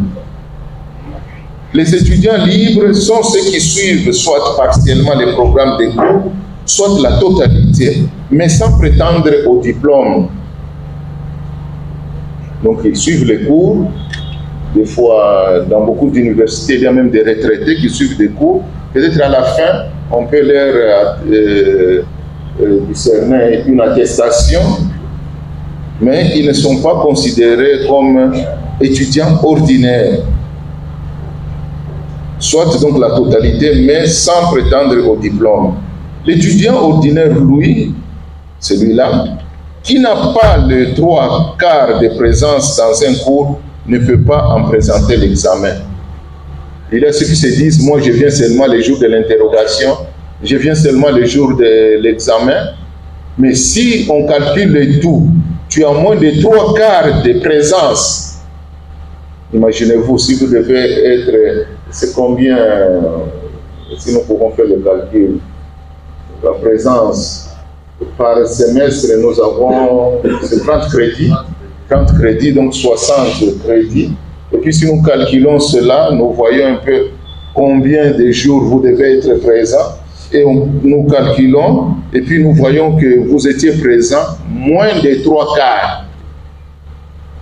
Les étudiants libres sont ceux qui suivent soit partiellement les programmes des cours, soit la totalité, mais sans prétendre au diplôme. Donc ils suivent les cours. Des fois, dans beaucoup d'universités, il y a même des retraités qui suivent des cours. Peut-être à la fin, on peut leur discerner une attestation, mais ils ne sont pas considérés comme étudiants ordinaires. Soit donc la totalité, mais sans prétendre au diplôme. L'étudiant ordinaire, lui, celui-là, qui n'a pas le 3/4 de présence dans un cours, ne peut pas en présenter l'examen. Il y a ceux qui se disent, moi je viens seulement les jours de l'interrogation, je viens seulement les jours de l'examen, mais si on calcule le tout, tu as moins de 3/4 de présence. Imaginez-vous, si vous devez être, c'est combien, si nous pouvons faire le calcul, la présence par semestre, nous avons 30 crédits. 30 crédits, donc 60 crédits. Et puis si nous calculons cela, nous voyons un peu combien de jours vous devez être présent. Et nous calculons, et puis nous voyons que vous étiez présent moins de 3/4.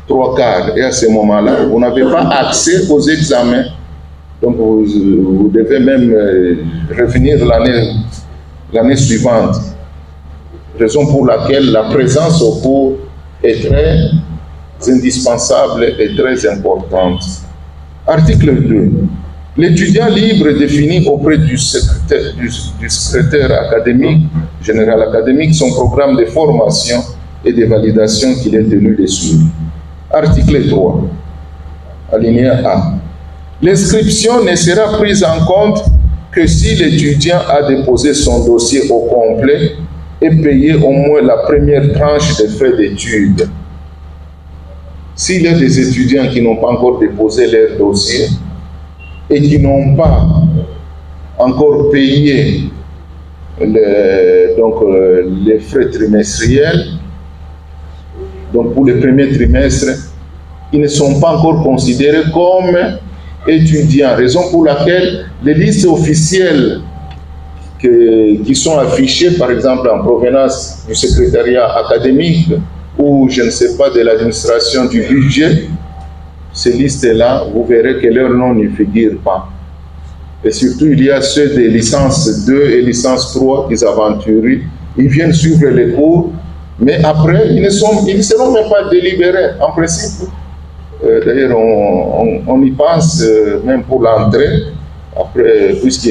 3/4. Et à ce moment-là, vous n'avez pas accès aux examens. Donc vous devez même revenir l'année suivante. Raison pour laquelle la présence au cours est très indispensable et très importante. Article 2. L'étudiant libre définit auprès du secrétaire académique, général académique, son programme de formation et de validation qu'il est tenu de suivre. Article 3. Alinéa A. L'inscription ne sera prise en compte que si l'étudiant a déposé son dossier au complet et payé au moins la première tranche des frais d'études. S'il y a des étudiants qui n'ont pas encore déposé leur dossier et qui n'ont pas encore payé les frais trimestriels, donc pour le premier trimestre, ils ne sont pas encore considérés comme étudiants, raison pour laquelle les listes officielles qui sont affichées, par exemple en provenance du secrétariat académique ou je ne sais pas de l'administration du budget, ces listes-là, vous verrez que leur nom ne figure pas. Et surtout, il y a ceux des licences 2 et licence 3, des aventuriers. Ils viennent suivre les cours, mais après, ils ne seront même pas délibérés, en principe. D'ailleurs, on y pense même pour l'entrée, après, puisque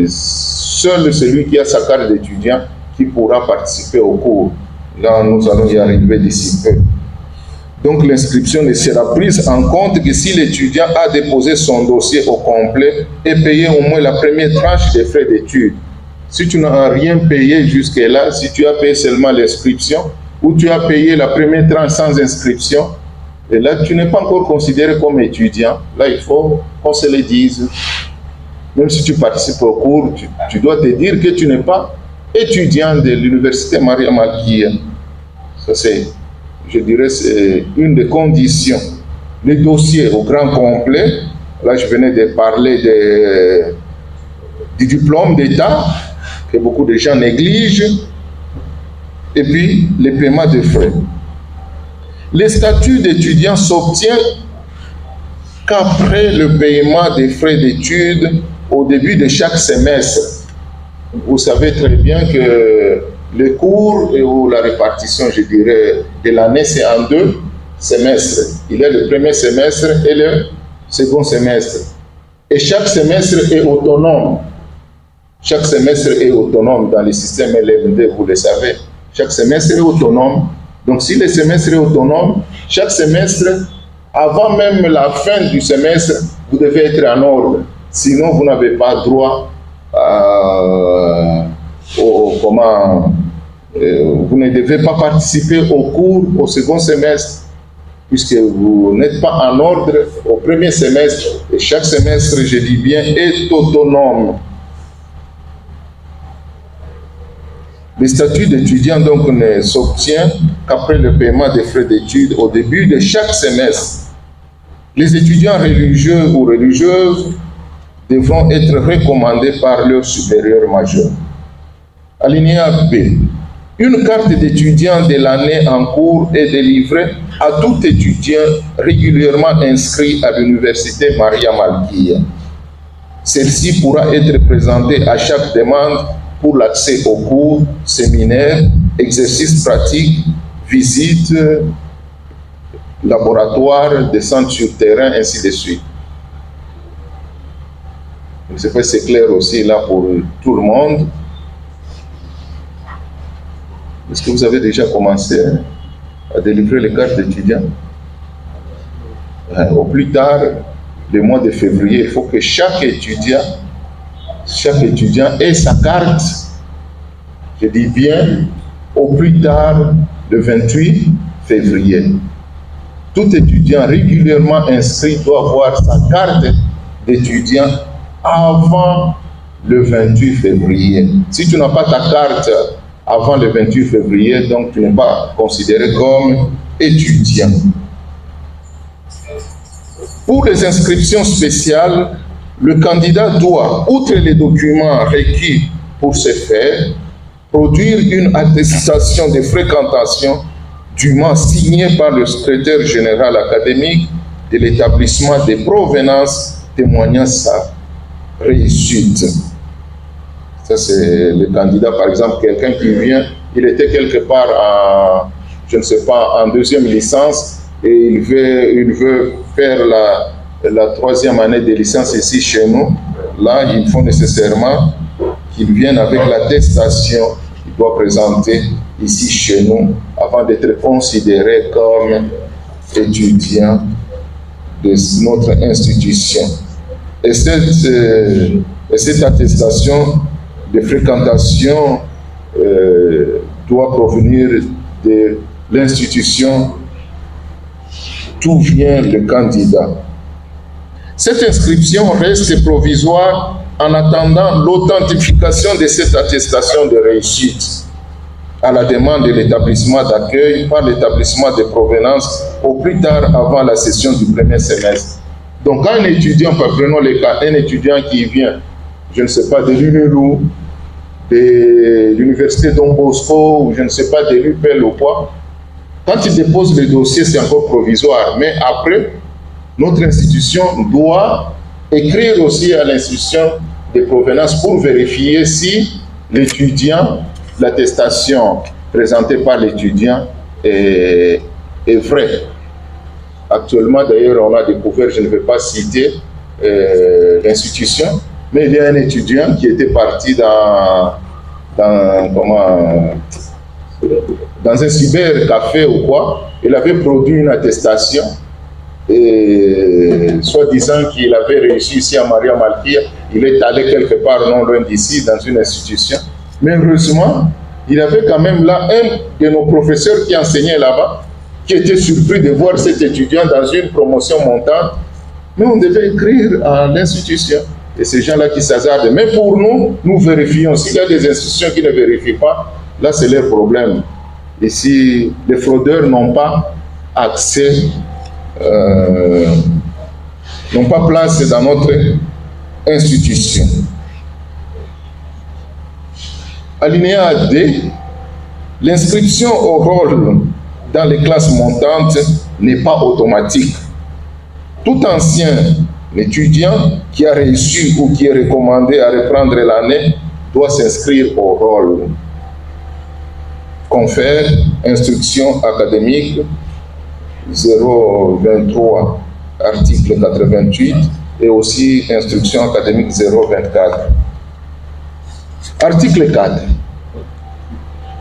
seul celui qui a sa carte d'étudiant qui pourra participer au cours. Là, nous allons y arriver d'ici peu. Donc, l'inscription ne sera prise en compte que si l'étudiant a déposé son dossier au complet et payé au moins la première tranche des frais d'études. Si tu n'as rien payé jusque-là, si tu as payé seulement l'inscription, ou tu as payé la première tranche sans inscription, et là, tu n'es pas encore considéré comme étudiant. Là, il faut qu'on se le dise. Même si tu participes au cours, tu dois te dire que tu n'es pas étudiant de l'université Maria Malkia. Ça, c'est, je dirais, c'est une des conditions. Les dossiers au grand complet, là, je venais de parler du diplôme d'État, que beaucoup de gens négligent, et puis les paiements de frais. Le statut d'étudiant s'obtient qu'après le paiement des frais d'études au début de chaque semestre. Vous savez très bien que le cours ou la répartition, je dirais, de l'année, c'est en 2 semestres. Il y a le premier semestre et le second semestre. Et chaque semestre est autonome. Chaque semestre est autonome dans le système LMD, vous le savez. Chaque semestre est autonome. Donc, si le semestre est autonome, chaque semestre, avant même la fin du semestre, vous devez être en ordre. Sinon, vous n'avez pas droit vous ne devez pas participer au cours au second semestre, puisque vous n'êtes pas en ordre au premier semestre. Et chaque semestre, je dis bien, est autonome. Le statut d'étudiant donc ne s'obtient qu'après le paiement des frais d'études au début de chaque semestre. Les étudiants religieux ou religieuses devront être recommandés par leur supérieur majeur. Alinéa B. Une carte d'étudiant de l'année en cours est délivrée à tout étudiant régulièrement inscrit à l'université Maria Malkia. Celle-ci pourra être présentée à chaque demande pour l'accès aux cours, séminaires, exercices pratiques, visites, laboratoires, descentes sur terrain, ainsi de suite. C'est clair aussi là pour tout le monde. Est-ce que vous avez déjà commencé à délivrer les cartes d'étudiants? Au plus tard, le mois de février, il faut que chaque étudiant ait sa carte, je dis bien, au plus tard le 28 février. Tout étudiant régulièrement inscrit doit avoir sa carte d'étudiant avant le 28 février. Si tu n'as pas ta carte avant le 28 février, donc tu n'es pas considéré comme étudiant. Pour les inscriptions spéciales, le candidat doit, outre les documents requis pour ce faire, produire une attestation de fréquentation dûment signée par le secrétaire général académique de l'établissement de provenance témoignant sa réussite. Ça, c'est le candidat, par exemple, quelqu'un qui vient, il était quelque part en, je ne sais pas, en 2e licence et il veut faire la 3e année de licence ici chez nous. Là, il faut nécessairement qu'il vienne avec l'attestation qu'il doit présenter ici chez nous avant d'être considéré comme étudiant de notre institution. Et cette attestation de fréquentation doit provenir de l'institution d'où vient le candidat. Cette inscription reste provisoire en attendant l'authentification de cette attestation de réussite à la demande de l'établissement d'accueil par l'établissement de provenance au plus tard avant la session du premier semestre. Donc, quand un étudiant, prenons le cas, un étudiant qui vient, je ne sais pas, de l'UNELU, de l'université Don Bosco, ou je ne sais pas, de l'UPEL ou quoi, quand il dépose le dossier, c'est encore provisoire. Mais après, notre institution doit écrire aussi à l'institution de provenance pour vérifier si l'étudiant, l'attestation présentée par l'étudiant est vraie. Actuellement, d'ailleurs, on a découvert, je ne vais pas citer l'institution, mais il y a un étudiant qui était parti dans un cybercafé ou quoi. Il avait produit une attestation, et soi-disant qu'il avait réussi ici à Maria Malkia. Il est allé quelque part non loin d'ici, dans une institution. Mais heureusement, il avait quand même là un de nos professeurs qui enseignait là-bas, qui était surpris de voir cet étudiant dans une promotion montante. Mais on devait écrire à l'institution. Et ces gens-là qui s'hasardent. Mais pour nous, nous vérifions. S'il y a des institutions qui ne vérifient pas, là c'est leur problème. Et si les fraudeurs n'ont pas accès, n'ont pas place dans notre institution. Alinéa D, l'inscription au rôle dans les classes montantes n'est pas automatique. Tout ancien étudiant qui a réussi ou qui est recommandé à reprendre l'année doit s'inscrire au rôle. Confère instruction académique 023, article 88, et aussi instruction académique 024. Article 4.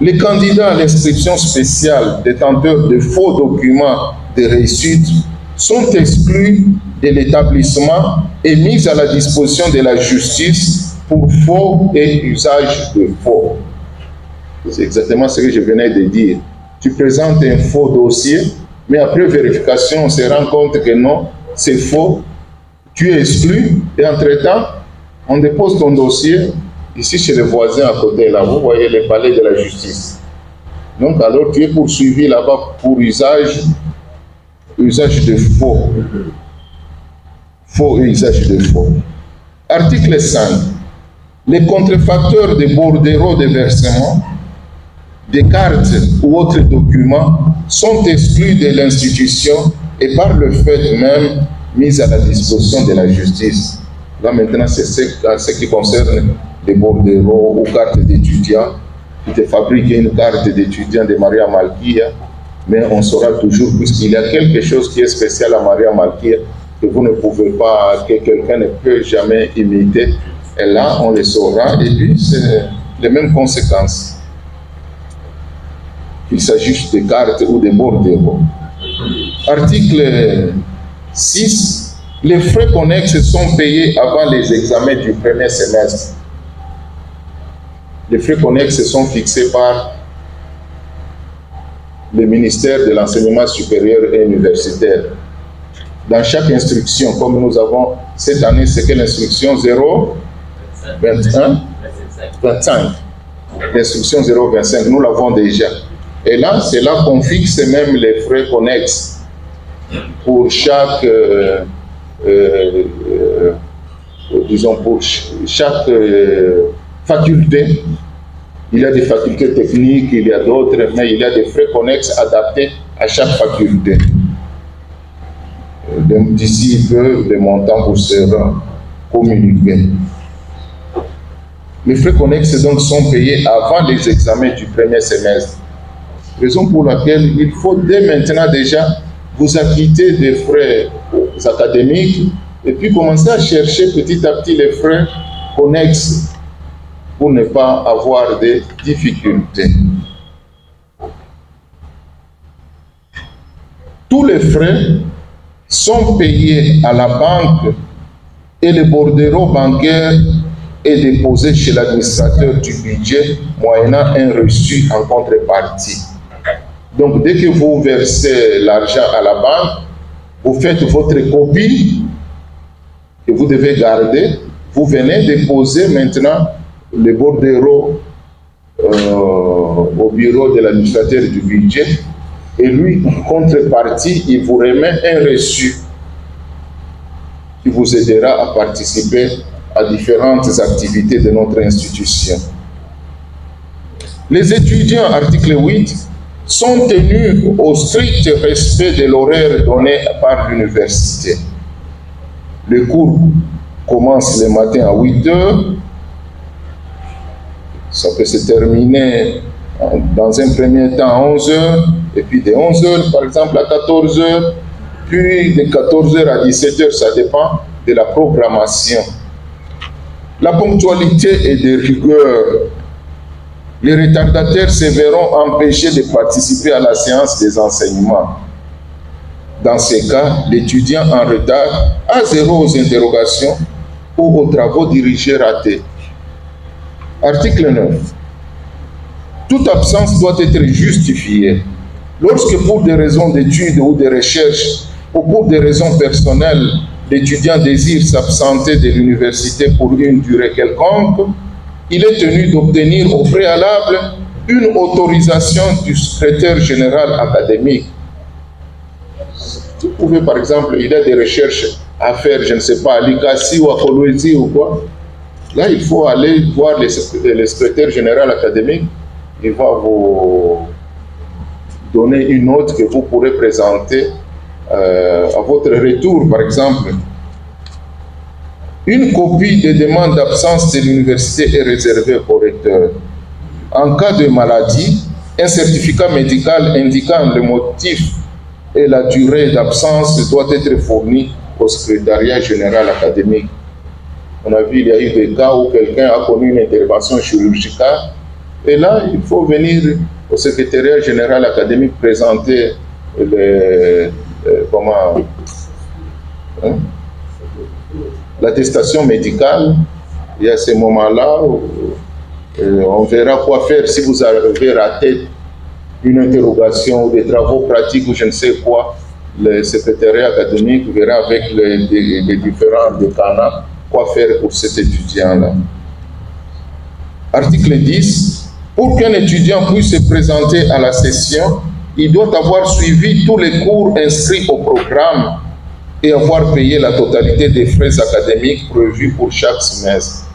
Les candidats à l'inscription spéciale détenteurs de faux documents de réussite sont exclus de l'établissement et mis à la disposition de la justice pour faux et usage de faux. C'est exactement ce que je venais de dire. Tu présentes un faux dossier, mais après vérification, on se rend compte que non, c'est faux. Tu es exclu et entre-temps, on dépose ton dossier ici chez le voisin à côté, là, vous voyez le palais de la justice. Donc alors tu es poursuivi là-bas pour usage de faux. Faux et usage de faux. Article 5. Les contrefacteurs de bordereaux de versement, des cartes ou autres documents sont exclus de l'institution et par le fait même mis à la disposition de la justice. Là maintenant, c'est ce qui concerne les bordereaux ou cartes d'étudiants. Qui te fabriquent une carte d'étudiant de Maria Malkia, mais on saura toujours, puisqu'il y a quelque chose qui est spécial à Maria Malkia, que vous ne pouvez pas, que quelqu'un ne peut jamais imiter. Et là, on le saura, et puis c'est les mêmes conséquences. Qu'il s'agisse de cartes ou de bordereaux. Article 6. Les frais connexes sont payés avant les examens du premier semestre. Les frais connexes sont fixés par le ministère de l'Enseignement supérieur et universitaire. Dans chaque instruction, comme nous avons cette année, c'est quelle instruction 0,21 25. L'instruction 0,25, nous l'avons déjà. Et là, c'est là qu'on fixe même les frais connexes pour chaque, disons pour chaque faculté. Il y a des facultés techniques, il y a d'autres, mais il y a des frais connexes adaptés à chaque faculté. D'ici peu, les montants vous seront communiqués. Les frais connexes donc sont payés avant les examens du premier semestre. Raison pour laquelle il faut dès maintenant déjà vous acquitter des frais académiques et puis commencer à chercher petit à petit les frais connexes pour ne pas avoir de difficultés. Tous les frais sont payés à la banque et le bordereau bancaire est déposé chez l'administrateur du budget moyennant un reçu en contrepartie. Donc, dès que vous versez l'argent à la banque, vous faites votre copie que vous devez garder. Vous venez déposer maintenant le bordereau au bureau de l'administrateur du budget et lui, en contrepartie, il vous remet un reçu qui vous aidera à participer à différentes activités de notre institution. Les étudiants, article 8, sont tenus au strict respect de l'horaire donné par l'université. Le cours commence le matin à 8 heures. Ça peut se terminer dans un premier temps à 11 heures, et puis de 11 heures par exemple à 14 heures, puis de 14 heures à 17 heures, ça dépend de la programmation. La ponctualité est de rigueur. Les retardataires se verront empêchés de participer à la séance des enseignements. Dans ces cas, l'étudiant en retard a 0 aux interrogations ou aux travaux dirigés ratés. Article 9. Toute absence doit être justifiée. Lorsque pour des raisons d'études ou de recherche ou pour des raisons personnelles, l'étudiant désire s'absenter de l'université pour une durée quelconque, il est tenu d'obtenir au préalable une autorisation du secrétaire général académique. Vous pouvez, par exemple, il y a des recherches à faire, je ne sais pas, à l'ICASI ou à Kolwezi ou quoi. Là, il faut aller voir le secrétaire général académique. Il va vous donner une note que vous pourrez présenter à votre retour, par exemple. Une copie des demandes d'absence de l'université est réservée au recteur. En cas de maladie, un certificat médical indiquant le motif et la durée d'absence doit être fourni au secrétariat général académique. On a vu, il y a eu des cas où quelqu'un a connu une intervention chirurgicale, et là, il faut venir au secrétariat général académique présenter l'attestation médicale. Il y a ces moments-là où on verra quoi faire si vous avez raté une interrogation ou des travaux pratiques ou je ne sais quoi. Le secrétariat académique verra avec les différents décanats quoi faire pour cet étudiant-là. Article 10. Pour qu'un étudiant puisse se présenter à la session, il doit avoir suivi tous les cours inscrits au programme et avoir payé la totalité des frais académiques prévus pour chaque semestre.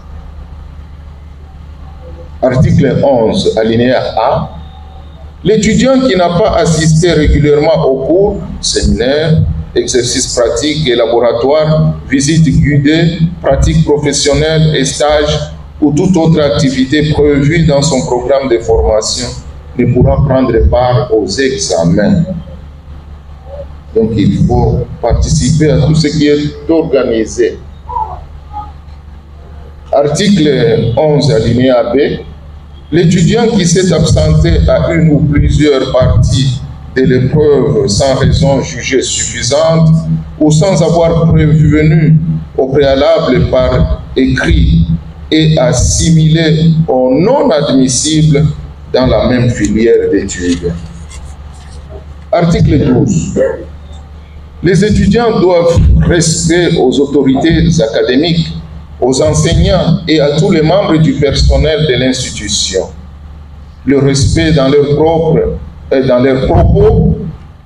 Article 11, alinéa A. L'étudiant qui n'a pas assisté régulièrement aux cours, séminaires, exercices pratiques et laboratoires, visites guidées, pratiques professionnelles et stages ou toute autre activité prévue dans son programme de formation ne pourra prendre part aux examens. Donc il faut participer à tout ce qui est organisé. Article 11, alinéa B. L'étudiant qui s'est absenté à une ou plusieurs parties de l'épreuve sans raison jugée suffisante ou sans avoir prévenu au préalable par écrit et assimilé au non admissible dans la même filière d'études. Article 12. Les étudiants doivent respect aux autorités académiques, aux enseignants et à tous les membres du personnel de l'institution. Le respect dans leurs propos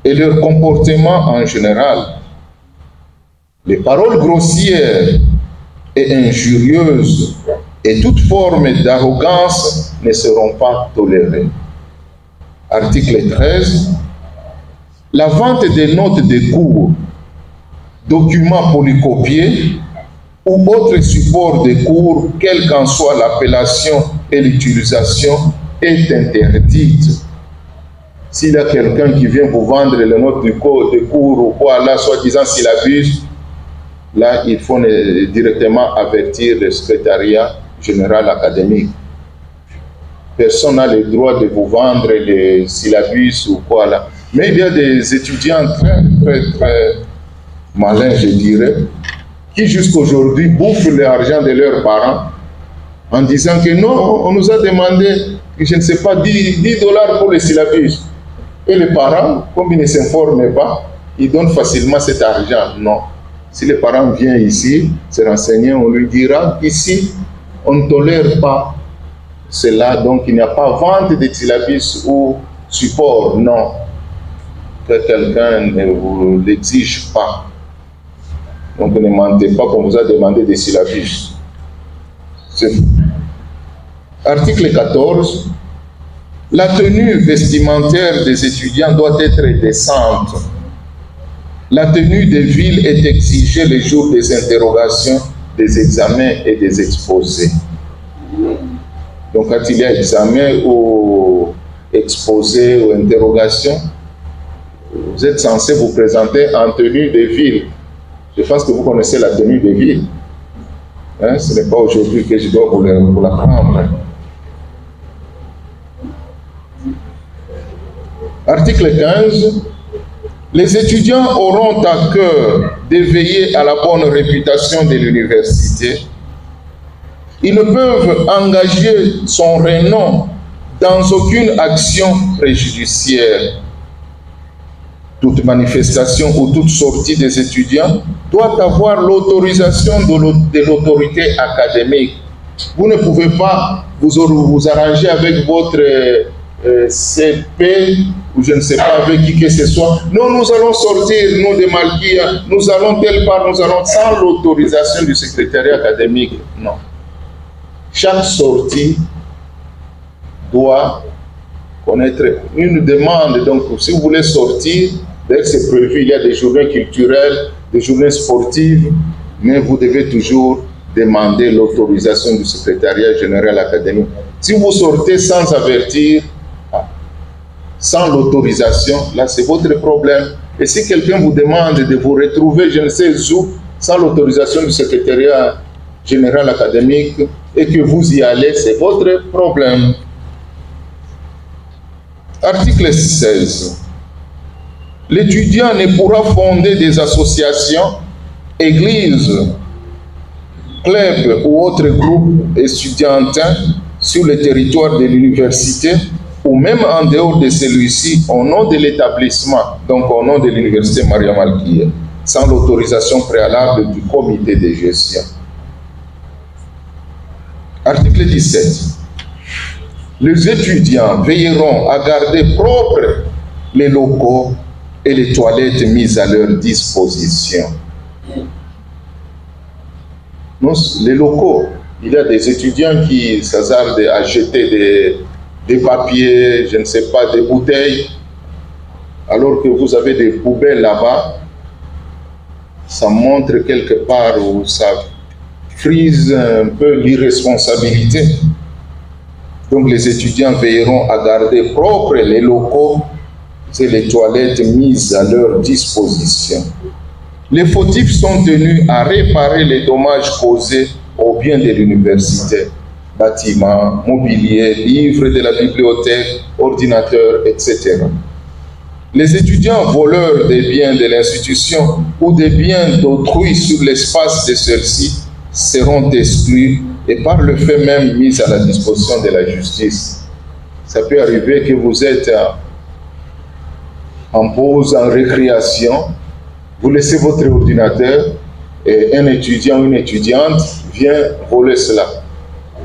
et leur comportement en général. Les paroles grossières et injurieuses et toute forme d'arrogance ne seront pas tolérées. Article 13. La vente des notes de cours, documents polycopiés ou autres supports de cours, quelle qu'en soit l'appellation et l'utilisation, est interdite. S'il y a quelqu'un qui vient vous vendre les notes de cours ou quoi, là, soi-disant s'il abuse, là, il faut directement avertir le secrétariat général académique. Personne n'a le droit de vous vendre les syllabus ou quoi là. Mais il y a des étudiants très malins, je dirais, qui jusqu'aujourd'hui bouffent l'argent de leurs parents en disant que non, on nous a demandé, je ne sais pas, 10 $ pour les syllabus. Et les parents, comme ils ne s'informent pas, ils donnent facilement cet argent. Non. Si les parents viennent ici, se renseigner, on lui dira ici, on ne tolère pas cela, donc il n'y a pas vente de syllabus ou support, non. Que quelqu'un ne vous l'exige pas. Donc ne mentez pas qu'on vous a demandé des syllabus. Article 14. La tenue vestimentaire des étudiants doit être décente. La tenue des villes est exigée les jours des interrogations, des examens et des exposés. Donc quand il y a examen ou exposé ou interrogation, vous êtes censé vous présenter en tenue de ville. Je pense que vous connaissez la tenue de ville. Hein? Ce n'est pas aujourd'hui que je dois vous l'apprendre. Article 15. Les étudiants auront à cœur de veiller à la bonne réputation de l'université. Ils ne peuvent engager son renom dans aucune action préjudiciaire. Toute manifestation ou toute sortie des étudiants doit avoir l'autorisation de l'autorité académique. Vous ne pouvez pas vous arranger avec votre CP ou je ne sais pas avec qui que ce soit. Non, nous allons sortir, nous de Malkia, nous allons telle part, nous allons sans l'autorisation du secrétariat académique. Non. Chaque sortie doit connaître une demande. Donc, si vous voulez sortir, dès que c'est prévu, il y a des journées culturelles, des journées sportives, mais vous devez toujours demander l'autorisation du secrétariat général académique. Si vous sortez sans avertir, sans l'autorisation, là c'est votre problème. Et si quelqu'un vous demande de vous retrouver, je ne sais où, sans l'autorisation du secrétariat général académique, et que vous y allez, c'est votre problème. Article 16. L'étudiant ne pourra fonder des associations, églises, clubs ou autres groupes étudiantins sur le territoire de l'université ou même en dehors de celui-ci au nom de l'établissement, donc au nom de l'université Maria Malkia, sans l'autorisation préalable du comité de gestion. Article 17. Les étudiants veilleront à garder propres les locaux et les toilettes mises à leur disposition. Les locaux, il y a des étudiants qui s'hasardent à jeter des papiers, je ne sais pas, des bouteilles, alors que vous avez des poubelles là-bas. Ça montre quelque part où ça frise un peu l'irresponsabilité. Donc les étudiants veilleront à garder propres les locaux et les toilettes mises à leur disposition. Les fautifs sont tenus à réparer les dommages causés aux biens de l'université, bâtiments, mobilier, livres de la bibliothèque, ordinateurs, etc. Les étudiants voleurs des biens de l'institution ou des biens d'autrui sur l'espace de celle-ci seront exclus et par le fait même mis à la disposition de la justice. Ça peut arriver que vous êtes en pause, en récréation, vous laissez votre ordinateur et un étudiant ou une étudiante vient voler cela.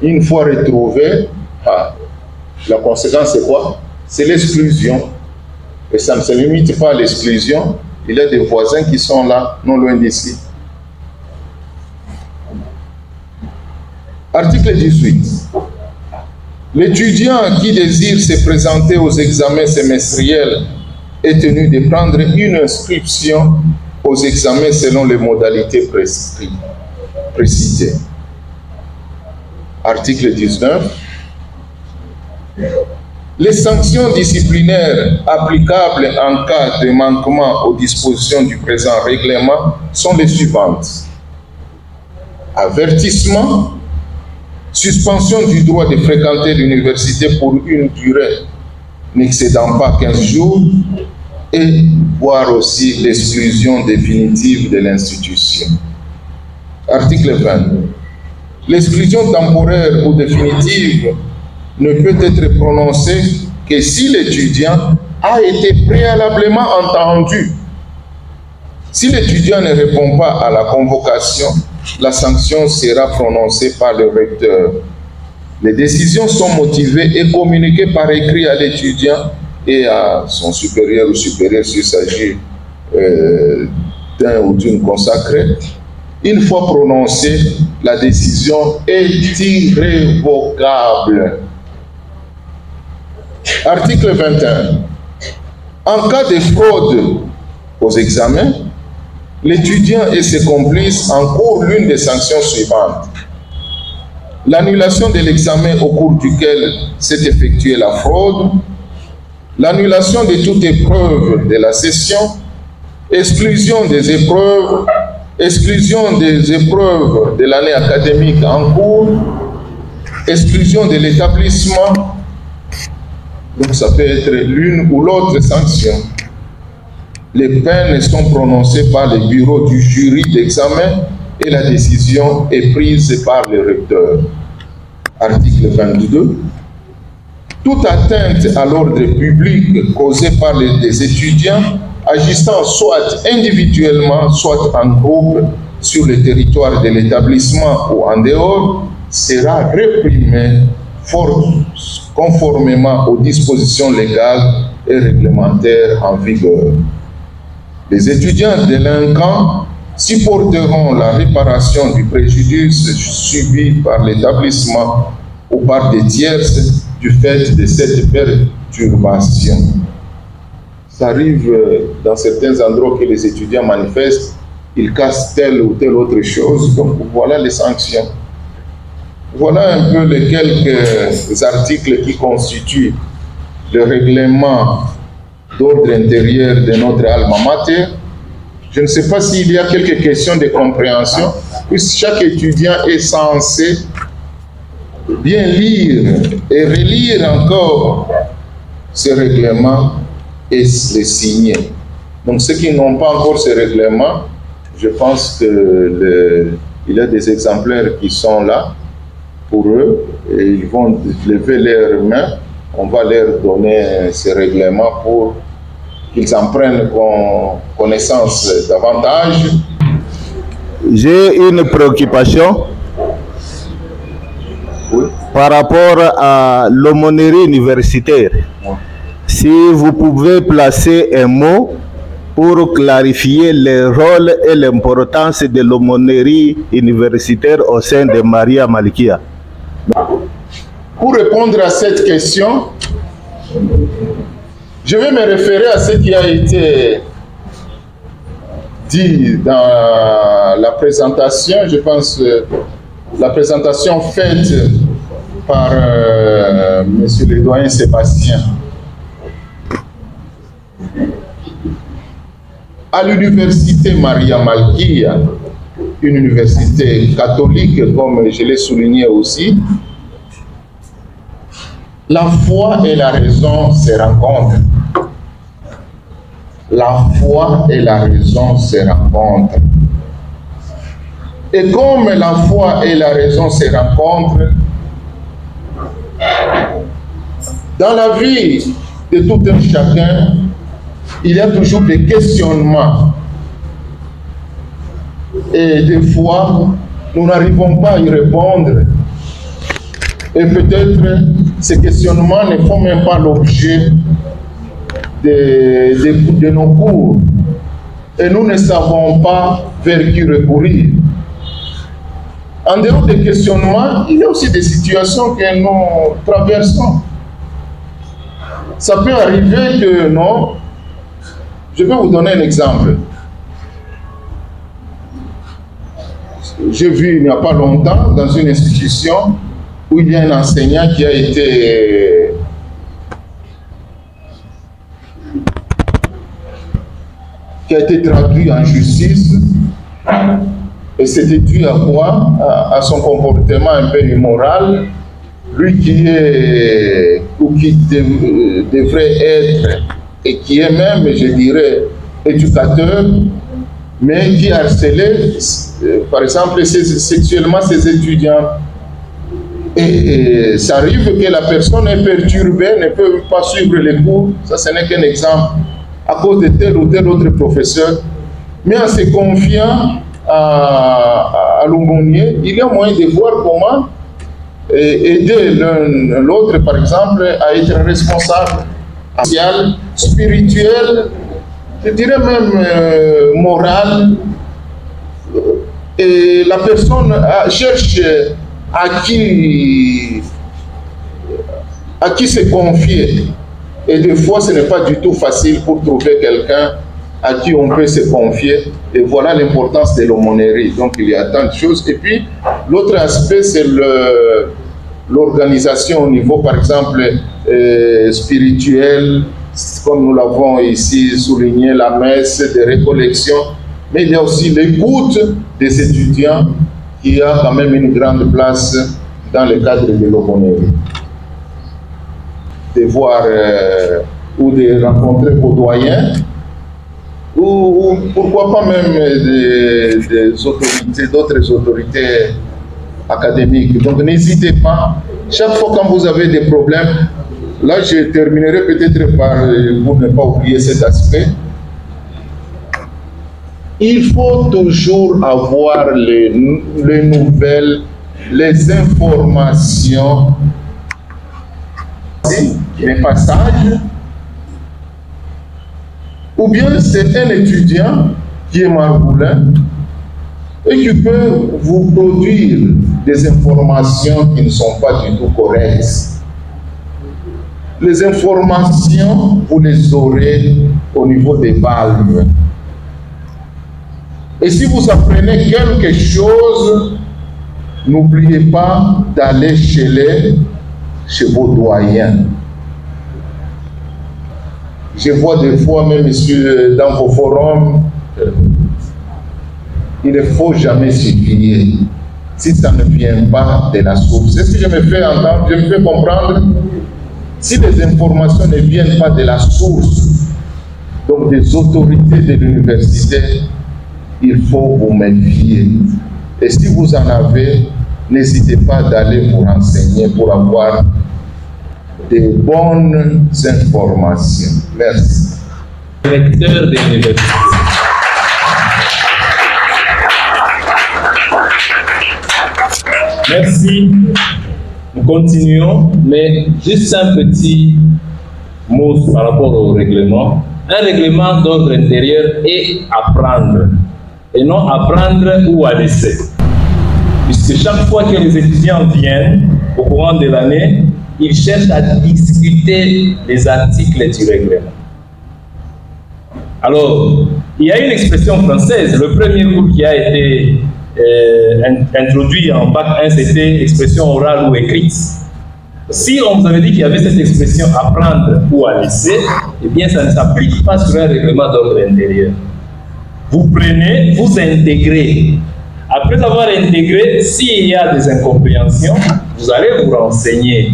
Une fois retrouvé, la conséquence c'est quoi? C'est l'exclusion. Et ça ne se limite pas à l'exclusion. Il y a des voisins qui sont là, non loin d'ici. Article 18. L'étudiant qui désire se présenter aux examens semestriels est tenu de prendre une inscription aux examens selon les modalités précisées. Article 19. Les sanctions disciplinaires applicables en cas de manquement aux dispositions du présent règlement sont les suivantes. Avertissement, suspension du droit de fréquenter l'université pour une durée n'excédant pas 15 jours et voire aussi l'exclusion définitive de l'institution. Article 20. L'exclusion temporaire ou définitive ne peut être prononcée que si l'étudiant a été préalablement entendu. Si l'étudiant ne répond pas à la convocation, la sanction sera prononcée par le recteur. Les décisions sont motivées et communiquées par écrit à l'étudiant et à son supérieur ou supérieure s'il s'agit d'un ou d'une consacrée. Une fois prononcée, la décision est irrévocable. Article 21. En cas de fraude aux examens, l'étudiant et ses complices encourent l'une des sanctions suivantes. L'annulation de l'examen au cours duquel s'est effectuée la fraude, l'annulation de toute épreuve de la session, exclusion des épreuves de l'année académique en cours, exclusion de l'établissement. Donc ça peut être l'une ou l'autre sanction. Les peines sont prononcées par le bureau du jury d'examen et la décision est prise par le recteur. Article 22. Toute atteinte à l'ordre public causée par des étudiants agissant soit individuellement, soit en groupe sur le territoire de l'établissement ou en dehors sera réprimée conformément aux dispositions légales et réglementaires en vigueur. Les étudiants délinquants supporteront la réparation du préjudice subi par l'établissement ou par des tierces du fait de cette perturbation. Ça arrive dans certains endroits que les étudiants manifestent, ils cassent telle ou telle autre chose, donc voilà les sanctions. Voilà un peu les quelques articles qui constituent le règlement d'ordre intérieur de notre alma mater. Je ne sais pas s'il y a quelques questions de compréhension, puisque chaque étudiant est censé bien lire et relire encore ce règlement et les signer. Donc ceux qui n'ont pas encore ce règlement, je pense qu'il y a des exemplaires qui sont là pour eux et ils vont lever leurs mains. On va leur donner ce règlement pour qu'ils en prennent connaissance davantage. J'ai une préoccupation par rapport à l'aumônerie universitaire. Si vous pouvez placer un mot pour clarifier le rôle et l'importance de l'aumônerie universitaire au sein de Maria Malikia. Pour répondre à cette question, je vais me référer à ce qui a été dit dans la présentation, je pense la présentation faite par M. le doyen Sébastien. À l'université Maria Malikia, une université catholique, comme je l'ai souligné aussi, la foi et la raison se rencontrent. La foi et la raison se rencontrent. Et comme la foi et la raison se rencontrent, dans la vie de tout un chacun, il y a toujours des questionnements. Et des fois, nous n'arrivons pas à y répondre. Et peut-être ces questionnements ne font même pas l'objet de nos cours. Et nous ne savons pas vers qui recourir. En dehors des questionnements, il y a aussi des situations que nous traversons. Ça peut arriver que non. Je vais vous donner un exemple. J'ai vu il n'y a pas longtemps dans une institution où il y a un enseignant qui a été traduit en justice. Et c'était dû à quoi? À son comportement un peu immoral. Lui qui est, ou qui devrait être, et qui est même, je dirais, éducateur, mais qui harcelait, par exemple, sexuellement ses étudiants. Et ça arrive que la personne est perturbée, ne peut pas suivre les cours, ça ce n'est qu'un exemple, à cause de tel ou tel autre professeur. Mais en se confiant à l'aumônier, il y a moyen de voir comment aider l'un l'autre, par exemple, à être responsable, social, spirituel, je dirais même moral. Et la personne cherche à qui se confier. Et des fois, ce n'est pas du tout facile pour trouver quelqu'un à qui on peut se confier. Et voilà l'importance de l'aumônerie. Donc, il y a tant de choses. Et puis, l'autre aspect, c'est l'organisation au niveau, par exemple, spirituel, comme nous l'avons ici souligné, la messe, des récollections. Mais il y a aussi l'écoute des étudiants qui a quand même une grande place dans le cadre de l'aumônerie. De voir ou de rencontrer vos doyens, ou pourquoi pas même des autorités, d'autres autorités académiques. Donc n'hésitez pas, chaque fois quand vous avez des problèmes, là je terminerai peut-être par, pour ne pas oublier cet aspect, il faut toujours avoir les nouvelles, les informations, les passages, ou bien c'est un étudiant qui est margoulin et qui peut vous produire des informations qui ne sont pas du tout correctes. Les informations, vous les aurez au niveau des valves. Et si vous apprenez quelque chose, n'oubliez pas d'aller chez vos doyens. Je vois des fois, même dans vos forums, il ne faut jamais se fier si ça ne vient pas de la source. C'est ce que je me fais entendre, je me fais comprendre. Si les informations ne viennent pas de la source, donc des autorités de l'université, il faut vous méfier. Et si vous en avez, n'hésitez pas d'aller vous renseigner pour avoir de bonnes informations. Merci. Recteur de l'université. Merci. Nous continuons, mais juste un petit mot par rapport au règlement. Un règlement d'ordre intérieur est apprendre, et non apprendre ou à laisser. Puisque chaque fois que les étudiants viennent, au courant de l'année, ils cherchent à discuter les articles du règlement. Alors, il y a une expression française, le premier cours qui a été introduit en bac 1, c'était expression orale ou écrite. Si on vous avait dit qu'il y avait cette expression apprendre ou à laisser, eh bien ça ne s'applique pas sur un règlement d'ordre intérieur. Vous prenez, vous intégrez. Après avoir intégré, s'il y a des incompréhensions, vous allez vous renseigner.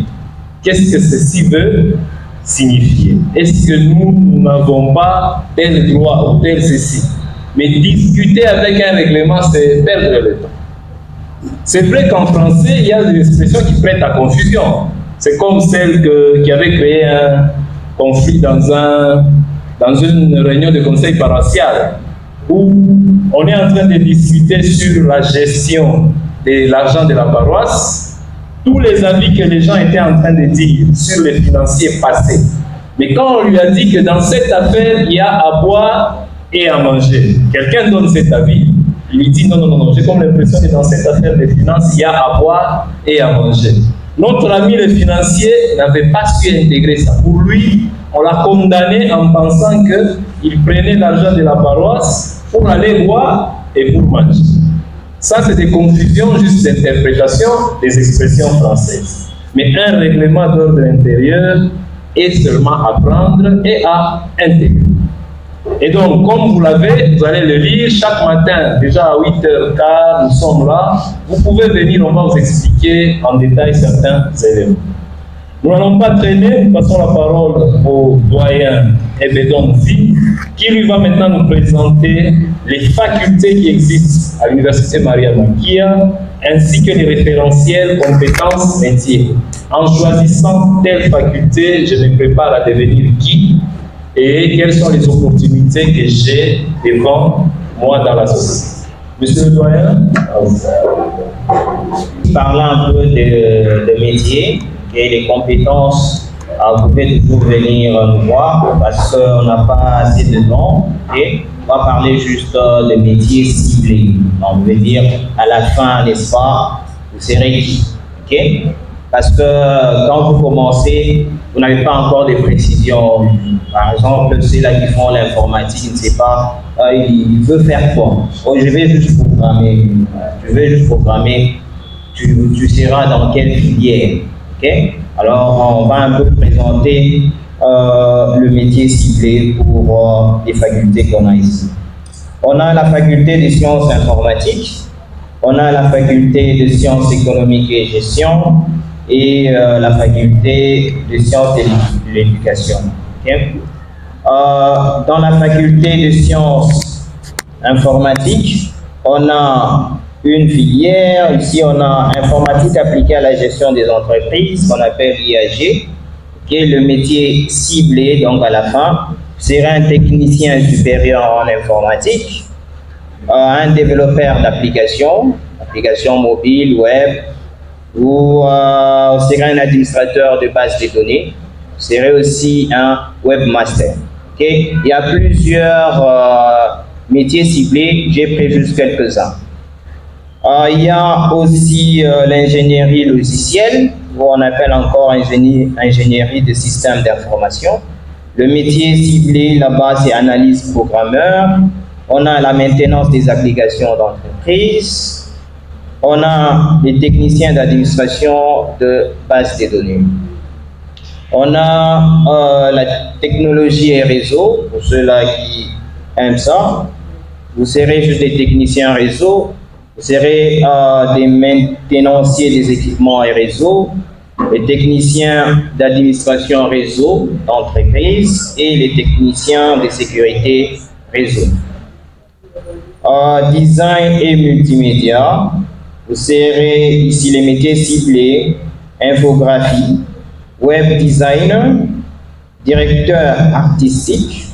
Qu'est-ce que ceci veut signifier? Est-ce que nous n'avons pas tel droit ou tel ceci? Mais discuter avec un règlement, c'est perdre le temps. C'est vrai qu'en français, il y a des expressions qui prêtent à confusion. C'est comme celle qui avait créé un conflit dans une réunion de conseil paroissial, où on est en train de discuter sur la gestion de l'argent de la paroisse, tous les avis que les gens étaient en train de dire sur les financiers passés. Mais quand on lui a dit que dans cette affaire, il y a à boire et à manger, quelqu'un donne cet avis, il lui dit non, j'ai comme l'impression que dans cette affaire des finances, il y a à boire et à manger. Notre ami le financier n'avait pas su intégrer ça. Pour lui, on l'a condamné en pensant qu'il prenait l'argent de la paroisse pour aller boire et pour manger. Ça, c'est des confusions juste d'interprétation des expressions françaises. Mais un règlement d'ordre intérieur est seulement à prendre et à intégrer. Et donc, comme vous l'avez, vous allez le lire chaque matin, déjà à 8h15, nous sommes là. Vous pouvez venir, on va vous expliquer en détail certains éléments. Nous n'allons pas traîner, nous passons la parole au doyen Ebedon Zi, qui lui va maintenant nous présenter les facultés qui existent à l'Université Maria Makia, ainsi que les référentiels compétences métiers. En choisissant telle faculté, je me prépare à devenir qui et quelles sont les opportunités que j'ai devant moi dans la société. Monsieur le doyen, parlant un peu de métier et les compétences, vous pouvez toujours venir nous voir parce qu'on n'a pas assez de noms. Okay? On va parler juste de métiers ciblés. On veut dire à la fin, n'est-ce pas, vous serez qui? Okay? Parce que quand vous commencez, vous n'avez pas encore de précisions. Par exemple, ceux-là qui font l'informatique, il ne sait pas, il veut faire quoi. Oh, je vais juste programmer. Tu seras dans quelle filière? Okay? Alors, on va un peu présenter le métier ciblé pour les facultés qu'on a ici. On a la faculté de sciences informatiques, on a la faculté de sciences économiques et gestion et la faculté de sciences de l'éducation. Okay? Dans la faculté de sciences informatiques, on a une filière. Ici, on a informatique appliquée à la gestion des entreprises, qu'on appelle IAG, qui est le métier ciblé, donc à la fin, serait un technicien supérieur en informatique, un développeur d'applications, applications mobiles, web, ou serait un administrateur de base de données, serait aussi un webmaster. Okay? Il y a plusieurs métiers ciblés, j'ai pris juste quelques-uns. Il y a aussi l'ingénierie logicielle, ou on appelle encore ingénierie de systèmes d'information. Le métier ciblé là-bas, c'est analyse programmeur. On a la maintenance des applications d'entreprise. On a les techniciens d'administration de base de données. On a la technologie et réseau, pour ceux-là qui aiment ça. Vous serez juste des techniciens réseau. Vous serez des maintenanciers des équipements et réseaux, les techniciens d'administration réseau d'entreprise et les techniciens de sécurité réseau. Design et multimédia, vous serez ici les métiers ciblés, infographie, web designer, directeur artistique,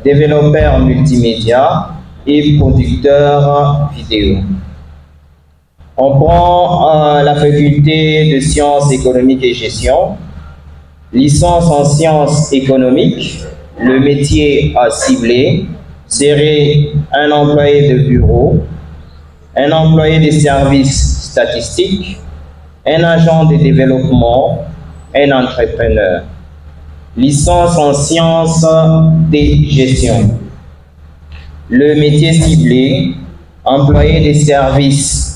développeur multimédia et producteur vidéo. On prend la faculté de sciences économiques et gestion, licence en sciences économiques, le métier ciblé serait un employé de bureau, un employé des services statistiques, un agent de développement, un entrepreneur. Licence en sciences de gestion. Le métier ciblé, employé des services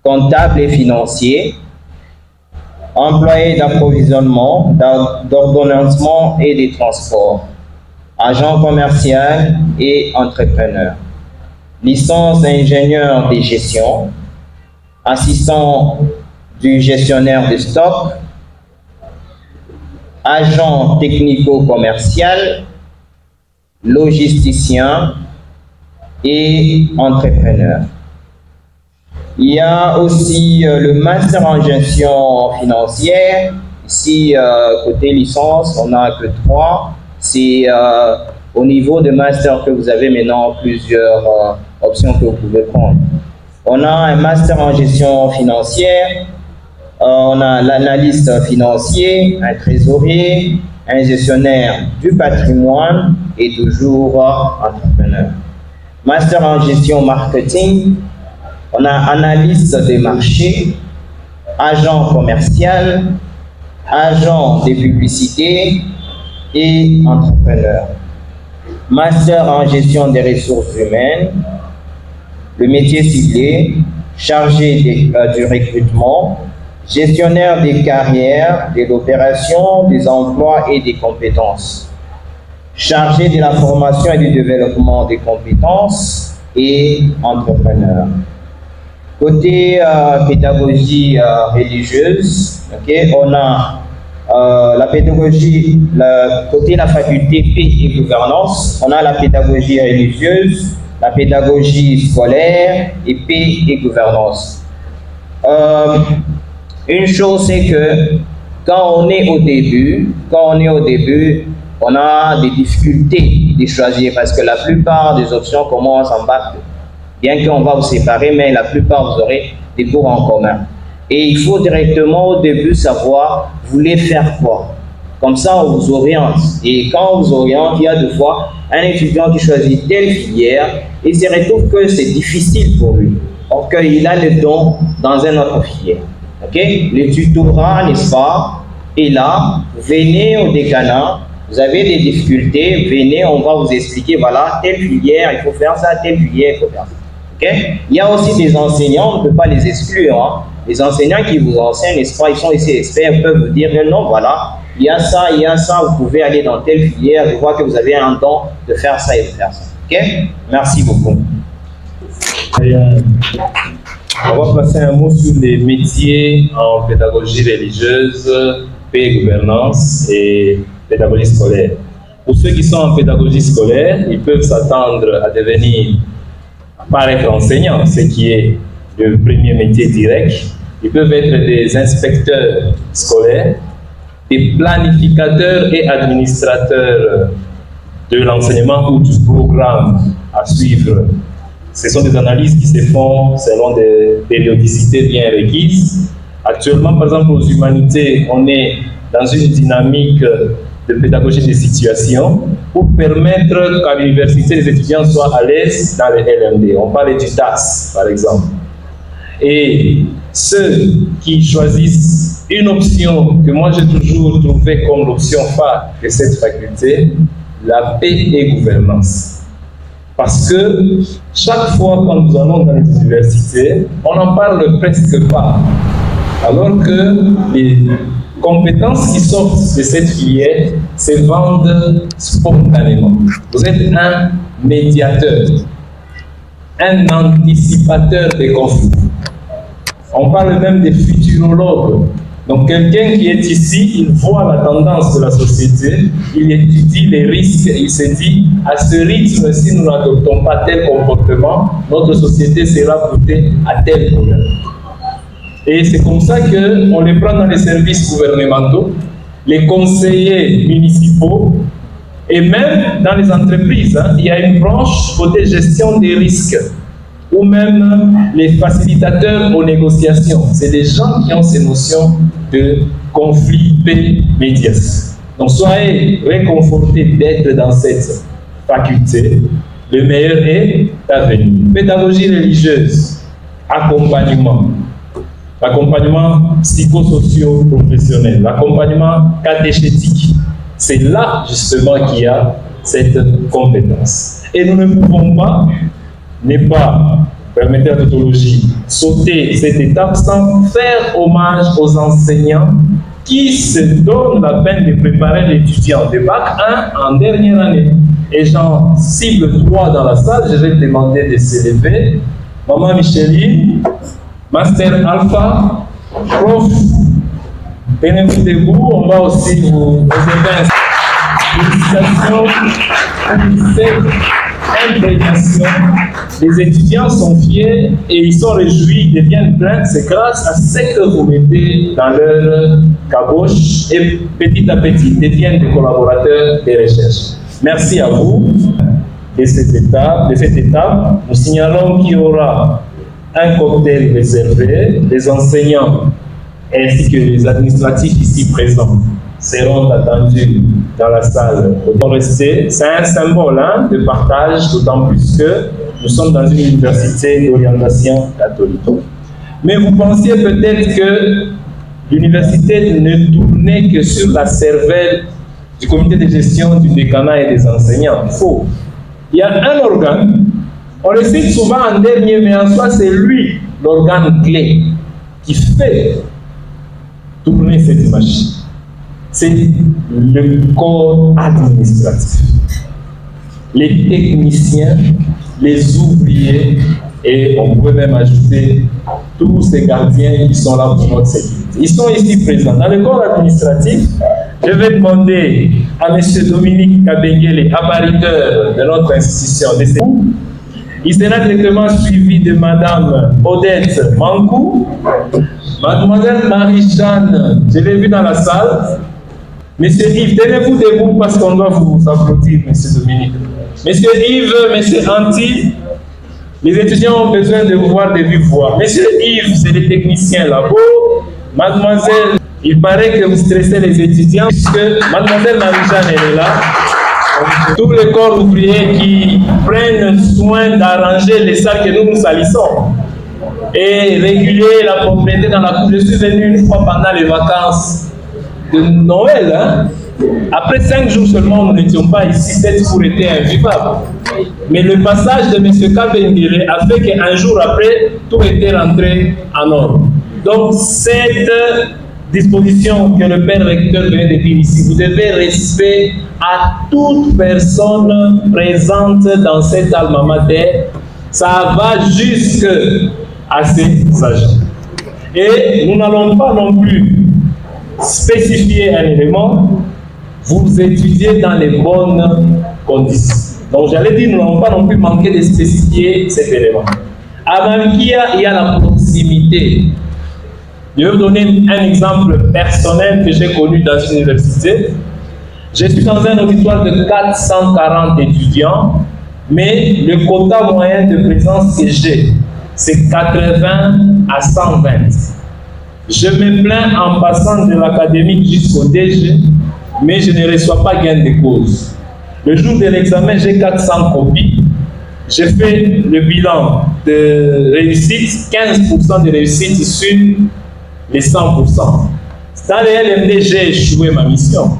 comptable et financier, employé d'approvisionnement, d'ordonnancement et des transports, agent commercial et entrepreneur. Licence d'ingénieur de gestion, assistant du gestionnaire de stock, agent technico-commercial, logisticien et entrepreneur. Il y a aussi le master en gestion financière. Ici, côté licence, on n'a que 3. C'est au niveau de master que vous avez maintenant plusieurs options que vous pouvez prendre. On a un master en gestion financière, on a l'analyste financier, un trésorier, un gestionnaire du patrimoine et toujours entrepreneur. Master en gestion marketing, on a analyste des marchés, agent commercial, agent de publicité et entrepreneur. Master en gestion des ressources humaines, le métier ciblé, chargé du recrutement, gestionnaire des carrières, de l'opération, des emplois et des compétences, chargé de la formation et du développement des compétences et entrepreneur. Côté pédagogie religieuse, okay, on a la pédagogie, côté la faculté paix et gouvernance, on a la pédagogie religieuse, la pédagogie scolaire et paix et gouvernance. Une chose, c'est que quand on est au début, on a des difficultés de choisir parce que la plupart des options commencent en bac. Bien qu'on va vous séparer, mais la plupart vous aurez des cours en commun. Et il faut directement au début savoir, vous voulez faire quoi. Comme ça, on vous oriente. Et quand on vous oriente, il y a deux fois un étudiant qui choisit telle filière et se retrouve que c'est difficile pour lui. Or qu'il a le don dans une autre filière. Ok? Le tutorat, n'est-ce pas? Et là, venez au décanat, vous avez des difficultés, venez, on va vous expliquer, voilà, telle filière, il faut faire ça, telle filière, il faut faire ça. Okay? Il y a aussi des enseignants, on ne peut pas les exclure. Hein. Les enseignants qui vous enseignent, n'est-ce pas, ils sont ici experts, peuvent vous dire non, voilà, il y a ça, vous pouvez aller dans telle filière, je vois que vous avez un don de faire ça et de faire ça. Ok? Merci beaucoup. On va passer un mot sur les métiers en pédagogie religieuse, paix et gouvernance et pédagogie scolaire. Pour ceux qui sont en pédagogie scolaire, ils peuvent s'attendre à devenir paraître enseignants, ce qui est le premier métier direct. Ils peuvent être des inspecteurs scolaires, des planificateurs et administrateurs de l'enseignement ou du programme à suivre. Ce sont des analyses qui se font selon des périodicités bien requises. Actuellement, par exemple, aux humanités, on est dans une dynamique de pédagogie des situations pour permettre qu'à l'université, les étudiants soient à l'aise dans les LMD. On parle du TAS, par exemple. Et ceux qui choisissent une option que moi j'ai toujours trouvée comme l'option phare de cette faculté, la paix et gouvernance. Parce que chaque fois quand nous allons dans les universités, on n'en parle presque pas. Alors que les compétences qui sortent de cette filière se vendent spontanément. Vous êtes un médiateur, un anticipateur des conflits. On parle même des futurologues. Donc quelqu'un qui est ici, il voit la tendance de la société, il étudie les risques et il se dit, à ce rythme, si nous n'adoptons pas tel comportement, notre société sera portée à tel problème. Et c'est comme ça qu'on les prend dans les services gouvernementaux, les conseillers municipaux, et même dans les entreprises. Hein, il y a une branche côté gestion des risques, ou même les facilitateurs aux négociations. C'est des gens qui ont ces notions de conflit, paix, médiation. Donc soyez réconfortés d'être dans cette faculté. Le meilleur est à venir. Pédagogie religieuse, accompagnement. L'accompagnement psychosocio-professionnel, l'accompagnement catéchétique. C'est là justement qu'il y a cette compétence. Et nous ne pouvons pas, permettez la tautologie, sauter cette étape sans faire hommage aux enseignants qui se donnent la peine de préparer l'étudiant de bac 1 en dernière année. Et j'en cible 3 dans la salle, je vais demander de s'élever. Maman Micheline, Master Alpha, prof, tenez-vous debout, on va aussi vous aider. Félicitations pour cette imprégnation. Les étudiants sont fiers et ils sont réjouis, ils deviennent pleins. C'est grâce à ce que vous mettez dans leur caboche et petit à petit deviennent des collaborateurs de recherche. Merci à vous de cette étape. Nous signalons qu'il y aura un cocktail réservé. Les enseignants ainsi que les administratifs ici présents seront attendus dans la salle. C'est un symbole de partage, d'autant plus que nous sommes dans une université d'orientation catholique. Mais vous pensiez peut-être que l'université ne tournait que sur la cervelle du comité de gestion du décanat et des enseignants. Faux. Il y a un organe, on le cite souvent en dernier, mais en soi c'est lui l'organe clé qui fait tourner cette machine. C'est le corps administratif. Les techniciens, les ouvriers, et on pourrait même ajouter tous ces gardiens qui sont là pour notre sécurité. Ils sont ici présents. Dans le corps administratif, je vais demander à M. Dominique Kabengele, abariteur de notre institution, il sera directement suivi de Mme Odette Mankou, Mademoiselle Marie-Jeanne, je l'ai vu dans la salle. Monsieur Yves, tenez-vous debout parce qu'on doit vous applaudir, Monsieur Dominique. Monsieur Yves, Monsieur Anti, les étudiants ont besoin de vous voir de vive voix. Monsieur Yves, c'est le technicien là-bas. Mademoiselle, il paraît que vous stressez les étudiants puisque Mademoiselle Marie-Jeanne est là. Tous les corps ouvriers qui prennent soin d'arranger les salles que nous salissons. et réguler la propriété dans la cour. Je suis venu une fois pendant les vacances de Noël. Hein. Après 5 jours seulement, nous n'étions pas ici, cette cour était invivable. Mais le passage de M. Kabengele a fait qu'un jour après, tout était rentré en ordre. Donc, cette disposition que le père recteur vient de dire ici, vous devez respect à toute personne présente dans cette alma mater. Ça va jusque à ses agents. Et nous n'allons pas non plus spécifier un élément, vous étudiez dans les bonnes conditions. Donc j'allais dire, nous n'allons pas non plus manquer de spécifier cet élément. À Malkia, il y a la proximité. Je vais vous donner un exemple personnel que j'ai connu dans une université. Je suis dans un auditoire de 440 étudiants, mais le quota moyen de présence que j'ai, c'est 80 à 120. Je me plains en passant de l'académique jusqu'au DG, mais je ne reçois pas gain de cause. Le jour de l'examen, j'ai 400 copies. J'ai fait le bilan de réussite, 15% de réussite sur les 100%. Dans les LMD, j'ai échoué ma mission.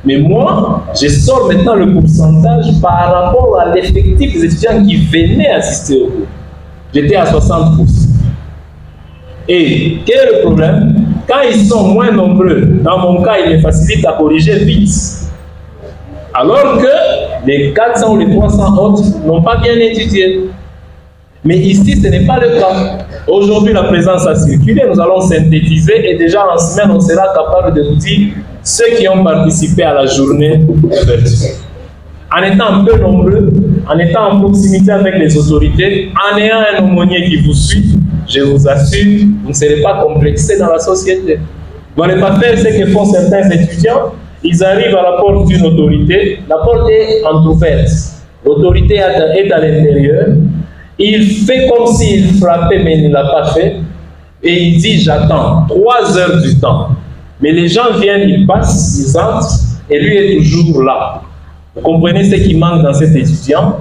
Mais moi, je sors maintenant le pourcentage par rapport à l'effectif des étudiants qui venaient assister au cours. J'étais à 60%. Et quel est le problème? Quand ils sont moins nombreux, dans mon cas, il me facilite à corriger vite. Alors que les 400 ou les 300 autres n'ont pas bien étudié. Mais ici, ce n'est pas le cas. Aujourd'hui, la présence a circulé, nous allons synthétiser et déjà en semaine, on sera capable de vous dire ceux qui ont participé à la journée d'ouverture. En étant un peu nombreux, en étant en proximité avec les autorités, en ayant un aumônier qui vous suit, je vous assure, vous ne serez pas complexé dans la société. Vous n'allez pas faire ce que font certains étudiants. Ils arrivent à la porte d'une autorité, la porte est entrouverte, l'autorité est à l'intérieur, il fait comme s'il frappait mais il ne l'a pas fait, et il dit j'attends 3 heures du temps. Mais les gens viennent, ils passent, ils entrent, et lui est toujours là. Vous comprenez ce qui manque dans cet étudiant?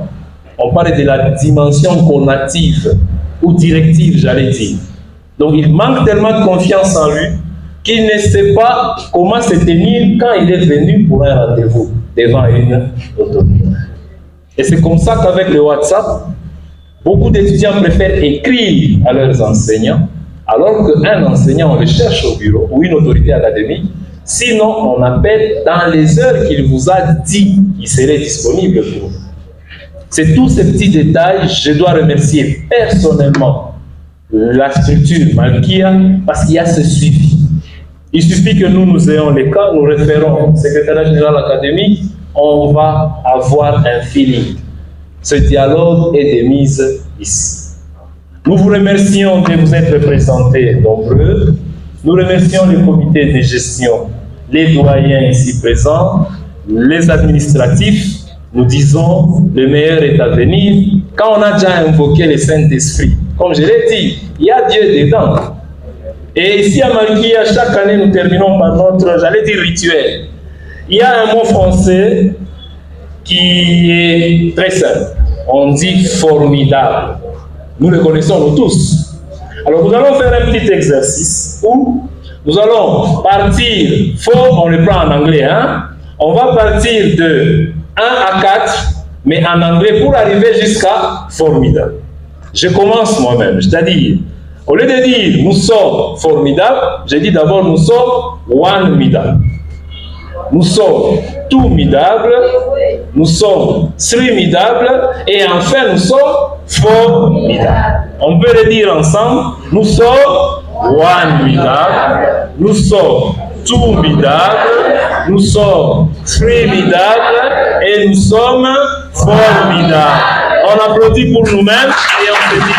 On parle de la dimension conative, ou directive j'allais dire. Donc il manque tellement de confiance en lui, qu'il ne sait pas comment se tenir quand il est venu pour un rendez-vous devant une autorité. Et c'est comme ça qu'avec le WhatsApp, beaucoup d'étudiants préfèrent écrire à leurs enseignants, alors qu'un enseignant, on le cherche au bureau, ou une autorité académique, sinon on appelle dans les heures qu'il vous a dit qu'il serait disponible pour vous. C'est tous ces petits détails, je dois remercier personnellement la structure Malkia, parce qu'il y a ce suivi. Il suffit que nous ayons les cas, nous référons au secrétariat général académique, on va avoir un feeling. Ce dialogue est de mise ici. Nous vous remercions de vous être présentés nombreux. Nous remercions le comité de gestion, les doyens ici présents, les administratifs. Nous disons le meilleur est à venir. Quand on a déjà invoqué le Saint-Esprit, comme je l'ai dit, il y a Dieu dedans. Et ici à Malkia, chaque année, nous terminons par notre, j'allais dire, rituel. Il y a un mot français qui est très simple. On dit formidable. Nous le connaissons nous tous. Alors nous allons faire un petit exercice où nous allons partir, on le prend en anglais, hein? On va partir de 1 à 4, mais en anglais pour arriver jusqu'à formidable. Je commence moi-même, c'est-à-dire, au lieu de dire nous sommes formidables, je dis d'abord nous sommes one-midable. Nous sommes two-midables, nous sommes three-midables et enfin nous sommes formidables. On peut le dire ensemble, nous sommes one-midable, nous sommes two-midables, nous sommes three-midables et nous sommes formidables. On applaudit pour nous-mêmes et on se dit